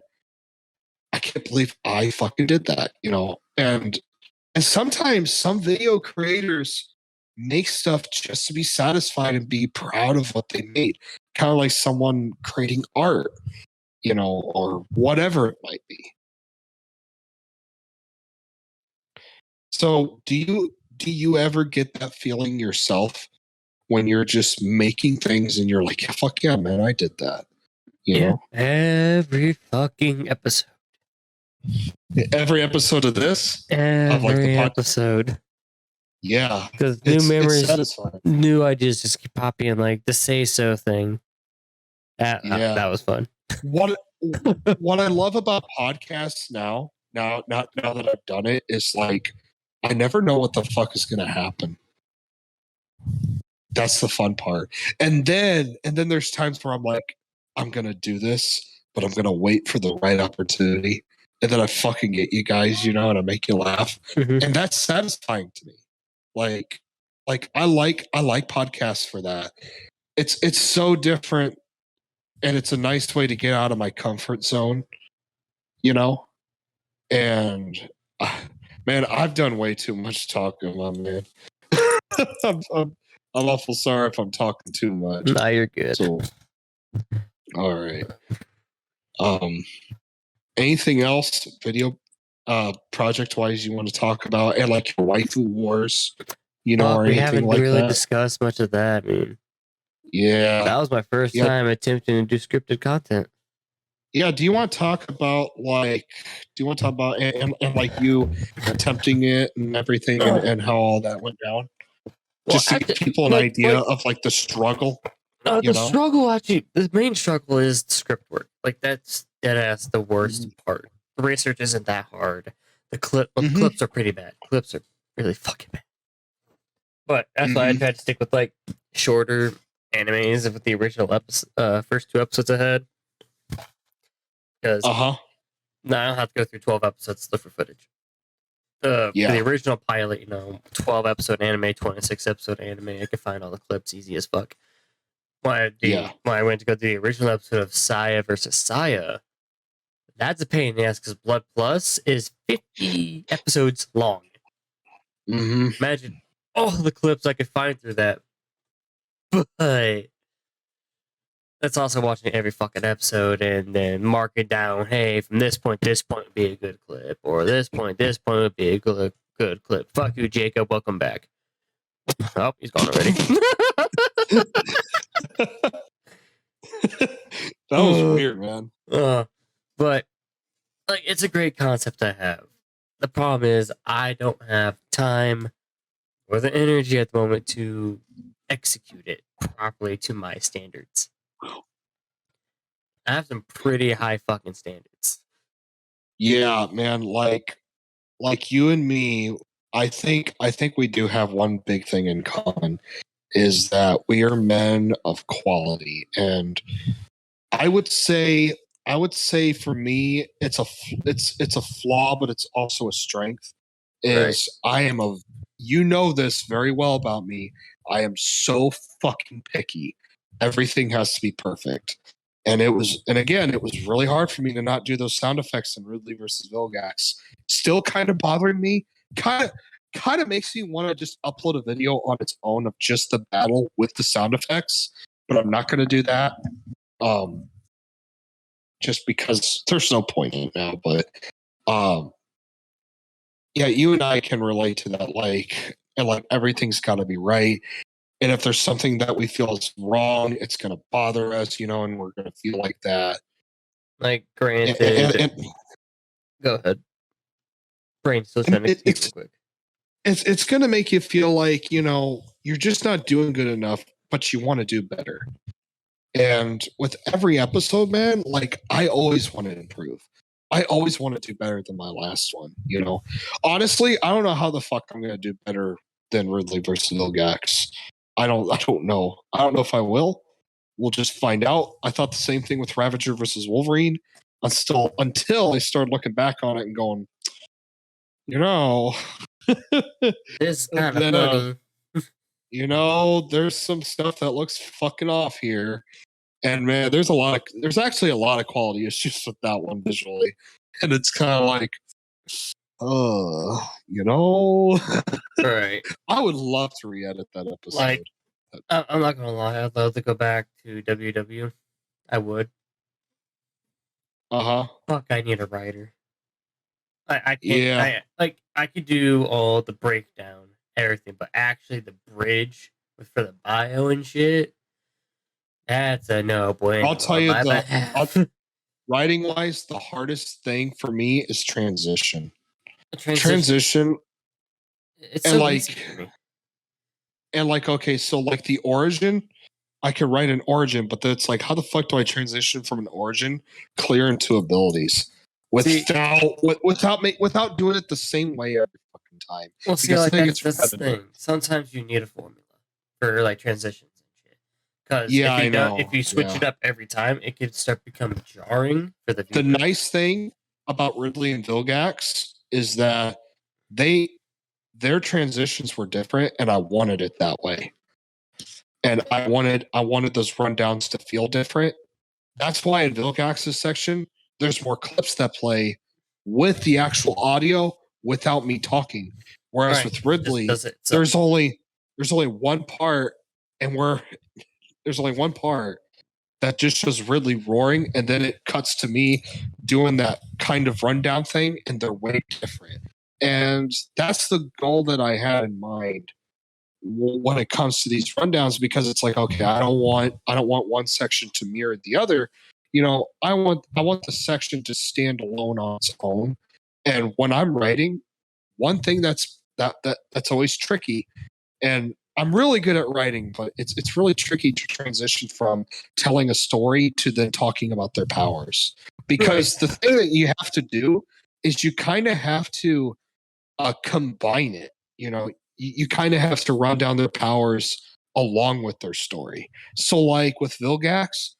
I can't believe I fucking did that, And sometimes some video creators make stuff just to be satisfied and be proud of what they made. Kind of like someone creating art, or whatever it might be. So do you ever get that feeling yourself when you're just making things and you're like, yeah, fuck yeah, man, I did that. You know? Every fucking episode. Every episode of this? Every episode. Yeah. Because new memories, new ideas just keep popping in, like the say so thing. That was fun. What I love about podcasts now that I've done it, is like I never know what the fuck is gonna happen. That's the fun part. And then there's times where I'm like, I'm gonna do this, but I'm gonna wait for the right opportunity. And then I fucking get you guys, and I make you laugh. Mm-hmm. And that's satisfying to me. Like I like podcasts for that. It's so different, and it's a nice way to get out of my comfort zone, And man, I've done way too much talking, my man. I'm awful sorry if I'm talking too much. Nah, you're good. So, all right. Anything else video project wise you want to talk about, and like your waifu wars, or we anything haven't like really that? Discussed much of that, man. Yeah, that was my first time attempting to do scripted content. Yeah, do you want to talk about and like you attempting it and everything, and how all that went down? Just to give people an idea of like the struggle. Struggle actually, the main struggle is the script work. Like that's dead ass the worst part. The research isn't that hard. The clips are pretty bad. Clips are really fucking bad. But that's why I tried to stick with like shorter animes with the original first 2 episodes I had. Because now I don't have to go through 12 episodes to look for footage. For the original pilot, 12 episode anime, 26 episode anime, I could find all the clips easy as fuck. When I went to go to the original episode of Saya versus Saya, that's a pain in the ass because Blood Plus is 50 episodes long. Imagine all the clips I could find through that. But that's also watching every fucking episode and then mark it down. Hey, from this point would be a good clip, or this point would be a good clip. Fuck you, Jacob. Welcome back. Oh, he's gone already. That was weird, man. But like, it's a great concept to have. The problem is I don't have time or the energy at the moment to execute it properly to my standards. I have some pretty high fucking standards. Yeah, man. Like you and me, I think we do have one big thing in common, is that we are men of quality. And I would say for me, it's a flaw, but it's also a strength. I am you know this very well about me. I am so fucking picky. Everything has to be perfect. And it was really hard for me to not do those sound effects in Ridley versus Vilgax. Still kind of bothering me. Kind of makes me want to just upload a video on its own of just the battle with the sound effects, but I'm not going to do that. Just because there's no point in it now. But yeah, you and I can relate to that. Like everything's got to be right. And if there's something that we feel is wrong, it's going to bother us, and we're going to feel like that. Like, granted, go ahead. Brain's still trying to speak real quick. It's going to make you feel like, you're just not doing good enough, but you want to do better. And with every episode, man, like, I always want to improve. I always want to do better than my last one, Honestly, I don't know how the fuck I'm going to do better than Ridley versus Vilgax. I don't know. I don't know if I will. We'll just find out. I thought the same thing with Ravager versus Wolverine. Until I started looking back on it and going, this is kind of funny. There's some stuff that looks fucking off here. And man, there's actually a lot of quality issues with that one visually. And it's kind of like, right. I would love to re-edit that episode. Like, I'm not gonna lie, I'd love to go back to WW. I would. Fuck, I need a writer. I can't. Yeah. I could do all the breakdown, everything, but actually the bridge for the bio and shit, that's a no bueno. I'll tell you, writing wise, the hardest thing for me is transition. Transition. It's so easy for me. And like, okay, so like the origin, I could write an origin, but then it's like, how the fuck do I transition from an origin clear into abilities without doing it the same way every fucking time? Well, see, like that's the thing. Sometimes you need a formula for like transitions and shit. Because if you switch it up every time, it could start becoming jarring for the viewer. The nice thing about Ridley and Vilgax is that their transitions were different, and I wanted it that way. And I wanted those rundowns to feel different. That's why in Vilgax's section, there's more clips that play with the actual audio without me talking. Whereas with Ridley, there's only one part, and there's only one part that just shows Ridley roaring, and then it cuts to me doing that kind of rundown thing, and they're way different. And that's the goal that I had in mind when it comes to these rundowns, because it's like, okay, I don't want one section to mirror the other. I want the section to stand alone on its own. And when I'm writing, one thing that's always tricky, and I'm really good at writing, but it's really tricky to transition from telling a story to then talking about their powers. Because the thing that you have to do is you kind of have to combine it. You kind of have to run down their powers along with their story. So, like with Vilgax,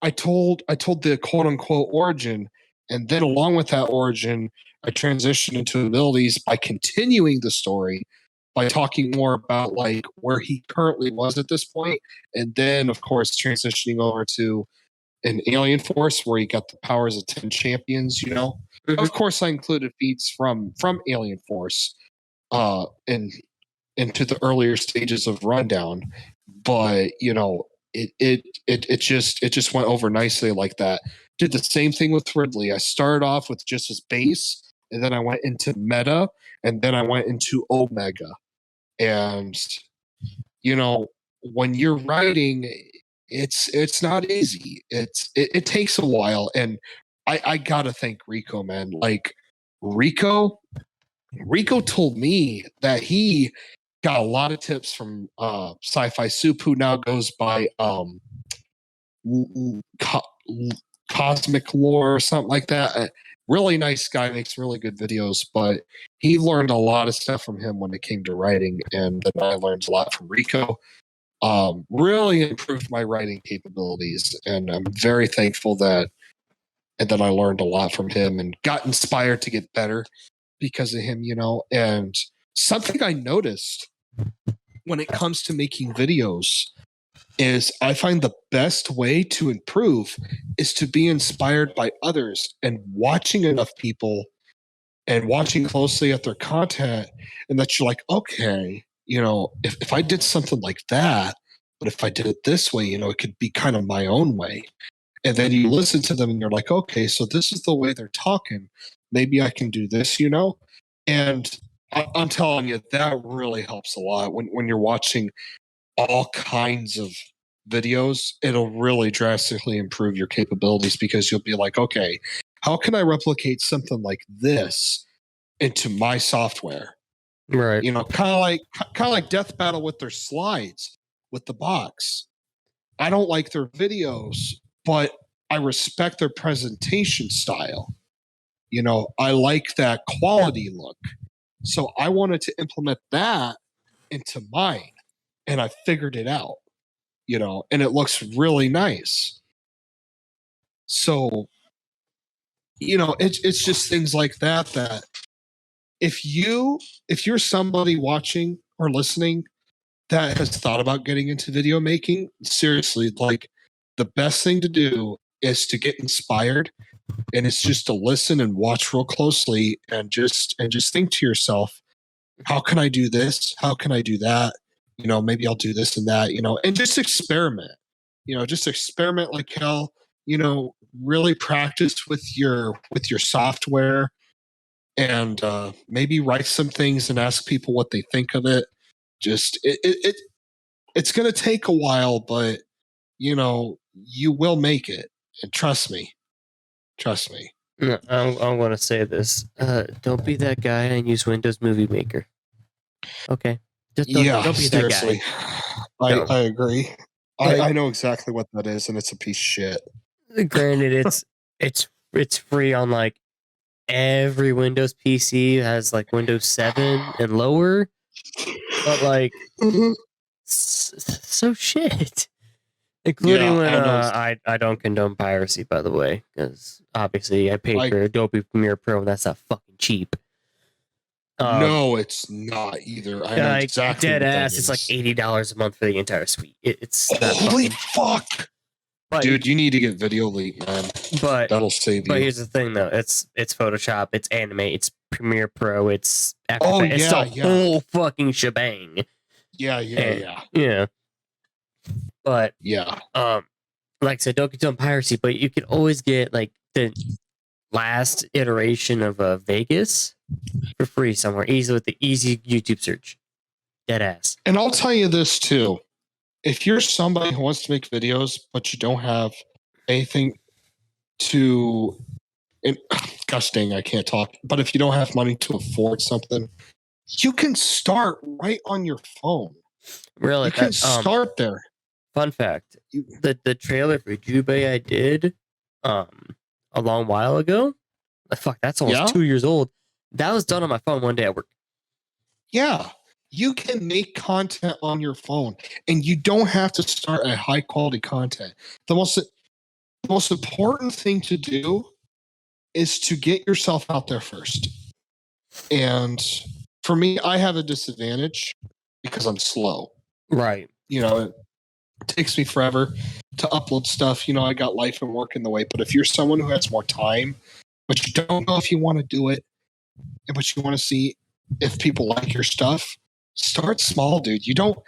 I told the quote unquote origin, and then along with that origin, I transitioned into abilities by continuing the story by talking more about like where he currently was at this point, and then of course transitioning over to an alien force where he got the powers of 10 champions. Of course I included feats from Alien Force and into the earlier stages of Rundown, but it just went over nicely like that. Did the same thing with Ridley. I started off with just his base, and then I went into meta, and then I went into Omega. And when you're writing, it's not easy. It takes a while, and I gotta thank Rico, man. Like Rico told me that he got a lot of tips from Sci-Fi Soup, who now goes by Cosmic Lore or something like that. Really nice guy, makes really good videos, but he learned a lot of stuff from him when it came to writing, and then I learned a lot from Rico. Really improved my writing capabilities, and I'm very thankful that I learned a lot from him and got inspired to get better because of him, and something I noticed when it comes to making videos is I find the best way to improve is to be inspired by others and watching enough people and watching closely at their content, and that you're like, okay, if I did something like that, but if I did it this way, it could be kind of my own way. And then you listen to them and you're like, okay, so this is the way they're talking. Maybe I can do this, And I'm telling you, that really helps a lot when you're watching all kinds of videos. It'll really drastically improve your capabilities because you'll be like, okay, how can I replicate something like this into my software? Right. Kind of like Death Battle with their slides with the box. I don't like their videos, but I respect their presentation style. I like that quality look. So I wanted to implement that into mine, and I figured it out, and it looks really nice. So, it's just things like that if you're somebody watching or listening that has thought about getting into video making, seriously, like the best thing to do is to get inspired, and it's just to listen and watch real closely and just think to yourself, how can I do this? How can I do that? Maybe I'll do this and that, and just experiment. Just experiment like hell. Really practice with your software, and maybe write some things and ask people what they think of it. Just it's going to take a while, but you will make it, and trust me. No, I'm going to say this. Don't be that guy and use Windows Movie Maker. Okay. Just don't be seriously. That guy. I agree. I know exactly what that is, and it's a piece of shit. Granted, it's free on like every Windows PC. Has like Windows 7 and lower, but like so shit. Including when I don't condone piracy, by the way, because obviously I paid for Adobe Premiere Pro, and that's not fucking cheap. No, it's not either. I know exactly. Dead ass. It's like $80 a month for the entire suite. It's not holy fuck, dude! You need to get Video Elite, man. But that'll save you. But here's the thing, though. It's Photoshop. It's Animate. It's Premiere Pro. It's After Effects. It's the whole fucking shebang. Yeah. But yeah, like I said, don't condone piracy, but you can always get like the last iteration of Vegas for free somewhere, easy with the easy YouTube search. Dead ass. And I'll tell you this too: if you're somebody who wants to make videos but you don't have anything to, gosh dang, I can't talk. But if you don't have money to afford something, you can start right on your phone. Really, You can start there. Fun fact: the trailer for Jubei I did a long while ago. Fuck, that's almost 2 years old. That was done on my phone one day at work. Yeah, you can make content on your phone, and you don't have to start at high quality content. The most important thing to do is to get yourself out there first. And for me, I have a disadvantage because I'm slow. Right. It takes me forever to upload stuff. I got life and work in the way. But if you're someone who has more time, but you don't know if you want to do it, but you want to see if people like your stuff, start small, dude. You don't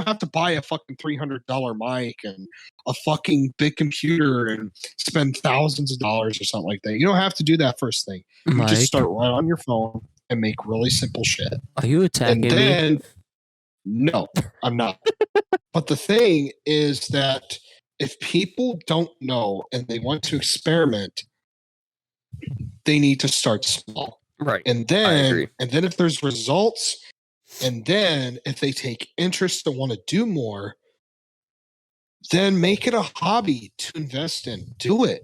have to buy a fucking $300 mic and a fucking big computer and spend thousands of dollars or something like that. You don't have to do that first thing. You just start right on your phone and make really simple shit. Are you attacking me? No, I'm not. But the thing is that if people don't know and they want to experiment, they need to start small. Right. And then if there's results, and then if they take interest and want to do more, then make it a hobby to invest in. Do it.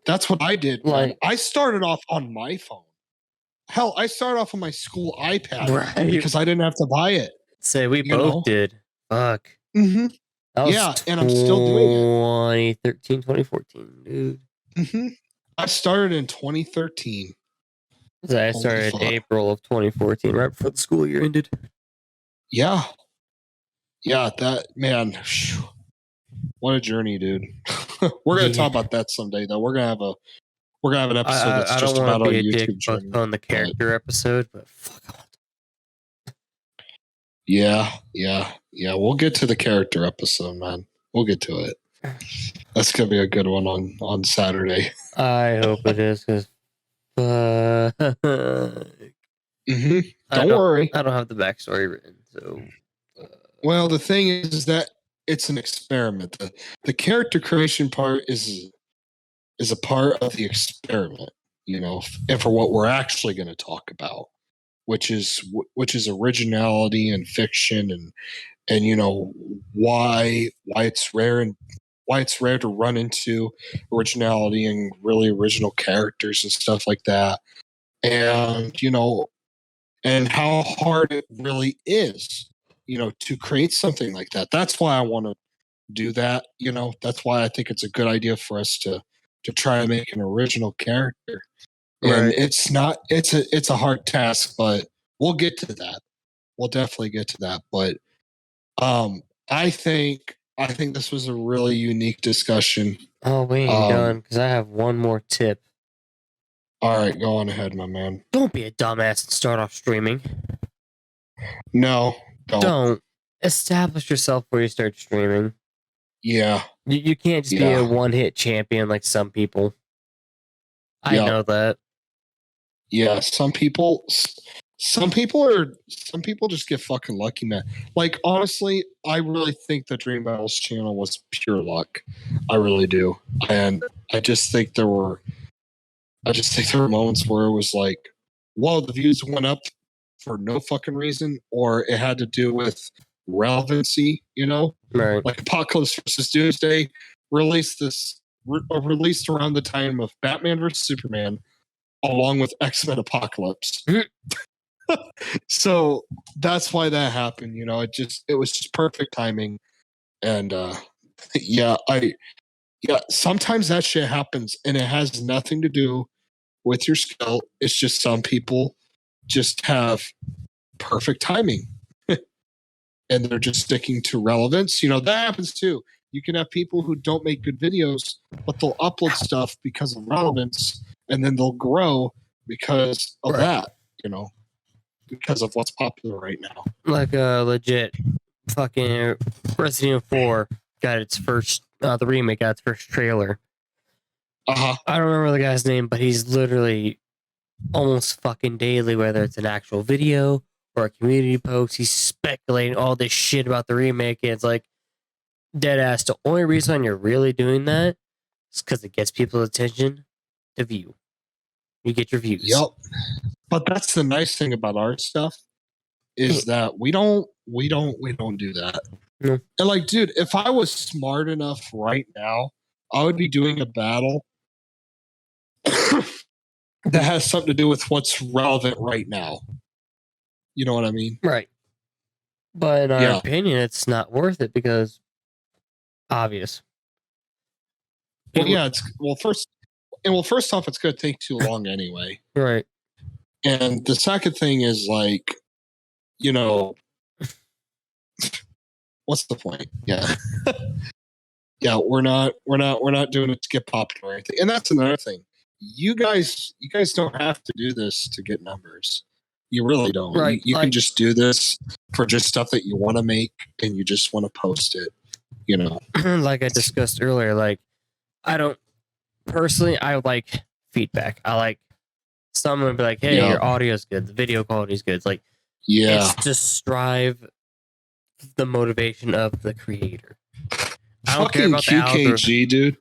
That's what I did. I started off on my phone. Hell, I started off on my school iPad because I didn't have to buy it. Say we both did. Fuck. Mm-hmm. And I'm still doing it. 2013, 2014, dude. Mm-hmm. I started in 2013. I started in April of 2014, right before the school year ended. Yeah. Yeah, that, man, whew, what a journey, dude. We're going to talk about that someday, though. We're going to have an episode that's just about our YouTube journey. On the character episode, but fuck. Yeah. We'll get to the character episode, man. We'll get to it. That's gonna be a good one on Saturday. I hope it is, because Don't worry. I don't have the backstory written, so. Well, the thing is that it's an experiment. The character creation part is a part of the experiment, and for what we're actually going to talk about, which is originality and fiction, and why it's rare, and why it's rare to run into originality and really original characters and stuff like that, and and how hard it really is, to create something like that. That's why I want to do that. That's why I think it's a good idea for us to try to make an original character. And it's a hard task, but we'll get to that. We'll definitely get to that. But I think this was a really unique discussion. Oh, we ain't done, because I have one more tip. All right, go on ahead, my man. Don't be a dumbass and start off streaming. No, don't. Establish yourself before you start streaming. Yeah. You can't just be a one-hit champion like some people. I know that. Yeah, some people just get fucking lucky, man. Like, honestly, I really think the Dream Battles channel was pure luck. I really do. And I just think there were moments where it was like, whoa, the views went up for no fucking reason, or it had to do with relevancy, Right. Like Apocalypse versus Doomsday released around the time of Batman versus Superman, along with X-Men Apocalypse. So that's why that happened. It was just perfect timing. And sometimes that shit happens, and it has nothing to do with your skill. It's just some people just have perfect timing. And they're just sticking to relevance. That happens too. You can have people who don't make good videos, but they'll upload stuff because of relevance, and then they'll grow because of that, because of what's popular right now. Like legit fucking Resident Evil 4 got its first, the remake got its first trailer. Uh-huh. I don't remember the guy's name, but he's literally almost fucking daily, whether it's an actual video or a community post, he's speculating all this shit about the remake, and it's like, dead ass, the only reason you're really doing that is because it gets people's attention to view. You get your views. Yep. But that's the nice thing about our stuff, is that we don't do that. No. And like, dude, if I was smart enough right now, I would be doing a battle that has something to do with what's relevant right now. You know what I mean? Right. But in our opinion, it's not worth it because obvious. Well, first off, it's going to take too long anyway. Right. And the second thing is like, you know, what's the point? Yeah. Yeah, we're not doing it to get popular or anything. And that's another thing. You guys don't have to do this to get numbers. You really don't. Right. You can just do this for just stuff that you want to make and you just want to post it, you know. Like I discussed earlier, like I don't personally I like feedback. I like someone to be like, hey, your audio's good, the video quality's good. It's like it's just strive the motivation of the creator. I don't care about QKG, dude.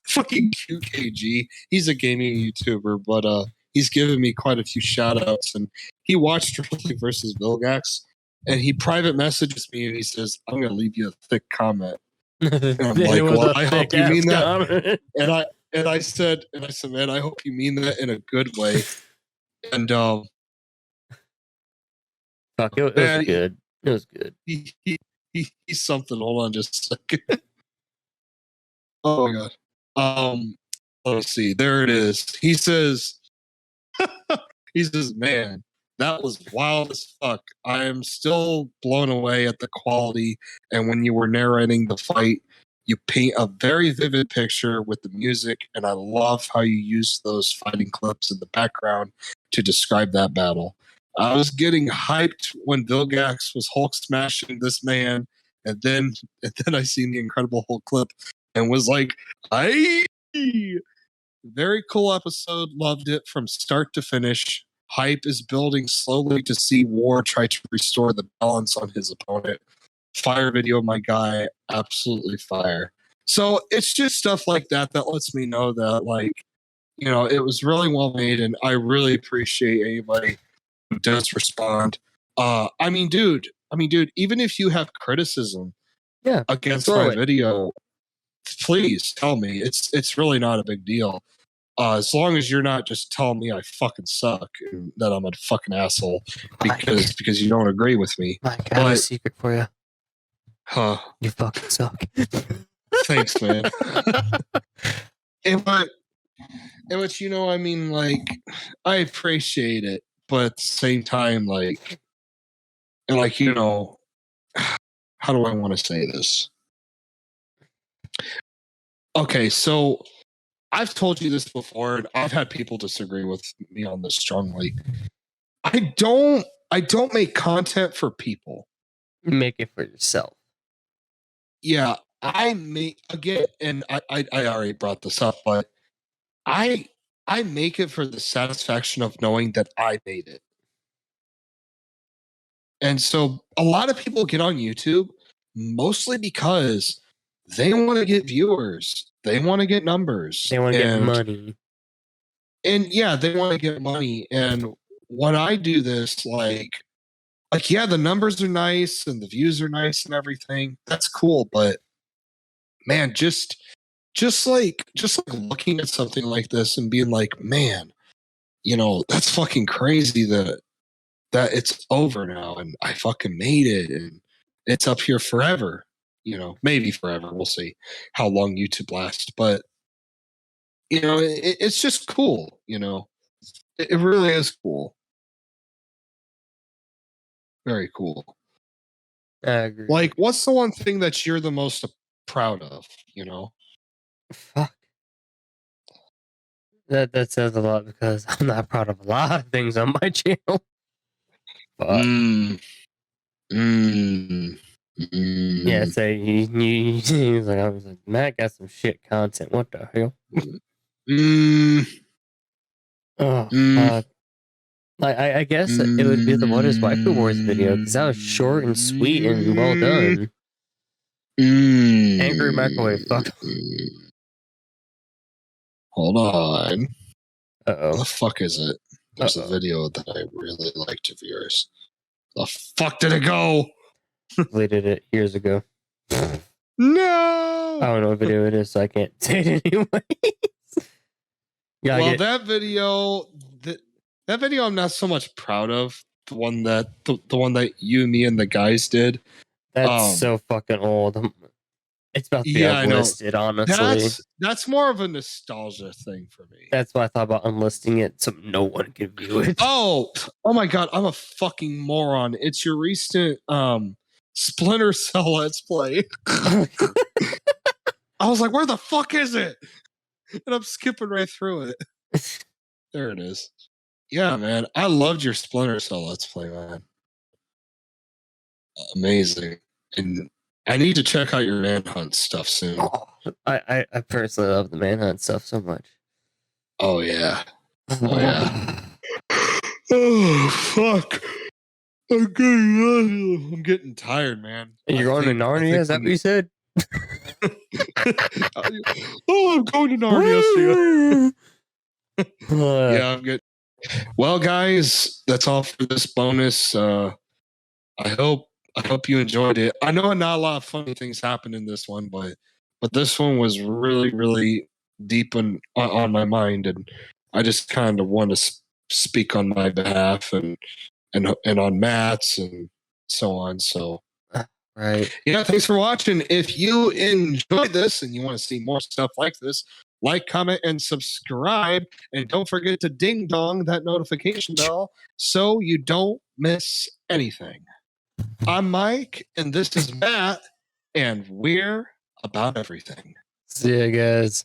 Fucking QKG. He's a gaming YouTuber, but he's given me quite a few shout outs, and he watched Ridley versus Vilgax, and he private messages me and he says, I'm gonna leave you a thick comment. And I'm like, well, I hope you mean that. And I said, man, I hope you mean that in a good way. And fuck, it was good. It was good. He's something. Hold on just a second. Oh my god. Let me see. There it is. He says, man, that was wild as fuck. I am still blown away at the quality. And when you were narrating the fight, you paint a very vivid picture with the music. And I love how you use those fighting clips in the background to describe that battle. I was getting hyped when Vilgax was Hulk smashing this man. And then I seen the Incredible Hulk clip and was like, "Aye!" Very cool episode. Loved it from start to finish. Hype is building slowly to see War try to restore the balance on his opponent. Fire video, my guy. Absolutely fire. So it's just stuff like that that lets me know that, like, you know, it was really well made, and I really appreciate anybody who does respond. I mean, dude, even if you have criticism against my video, please tell me. It's really not a big deal. As long as you're not just telling me I fucking suck and that I'm a fucking asshole because you don't agree with me. Mike, I have a secret for you. Huh? You fucking suck. Thanks, man. But you know, I mean, like, I appreciate it, but at the same time, like, and like, you know, how do I want to say this? Okay, so I've told you this before, and I've had people disagree with me on this strongly. I don't make content for people. You make it for yourself. Yeah, I make again, and I already brought this up, but I make it for the satisfaction of knowing that I made it. And so a lot of people get on YouTube mostly because they want to get viewers. They want to get numbers. They want to get money. And yeah, they want to get money. And when I do this, like yeah, the numbers are nice and the views are nice and everything. That's cool. But man, just like looking at something like this and being like, man, you know, that's fucking crazy that it's over now and I fucking made it and it's up here forever. You know, maybe forever. We'll see how long YouTube lasts. But, you know, it's just cool. You know, it really is cool. Very cool. I agree. Like, what's the one thing that you're the most proud of, you know? Fuck. That says a lot because I'm not proud of a lot of things on my channel. Yeah, so he's like, I was like, Matt got some shit content. What the hell? Fuck. Like, I guess it would be the What is Waifu Wars video because that was short and sweet and well done. Angry microwave. Fuck. Hold on. Uh-oh. What the fuck is it? There's a video that I really liked of yours. The fuck did it go? Deleted it years ago. No. I don't know what video it is, so I can't say it anyway. That video, that video, I'm not so much proud of. The one that you, me, and the guys did. That's so fucking old. It's about to be unlisted, honestly. That's more of a nostalgia thing for me. That's why I thought about unlisting it so no one can view it. Oh my god, I'm a fucking moron. It's your recent Splinter Cell Let's Play. I was like, where the fuck is it? And I'm skipping right through it. There it is. Yeah, man. I loved your Splinter Cell Let's Play, man. Amazing. And I need to check out your Manhunt stuff soon. I personally love the Manhunt stuff so much. Oh, yeah. Oh, yeah. Oh, fuck. I'm getting tired, man. You're going to Narnia? Is that what you said? Oh, I'm going to Narnia. Yeah, I'm good. Well, guys, that's all for this bonus. I hope you enjoyed it. I know not a lot of funny things happened in this one, but this one was really, really deep on my mind, and I just kind of want to speak on my behalf and on Matt's and so on. So, right. Yeah, thanks for watching. If you enjoyed this and you want to see more stuff like this, like, comment, and subscribe. And don't forget to ding dong that notification bell so you don't miss anything. I'm Mike, and this is Matt, and we're about everything. See ya, guys.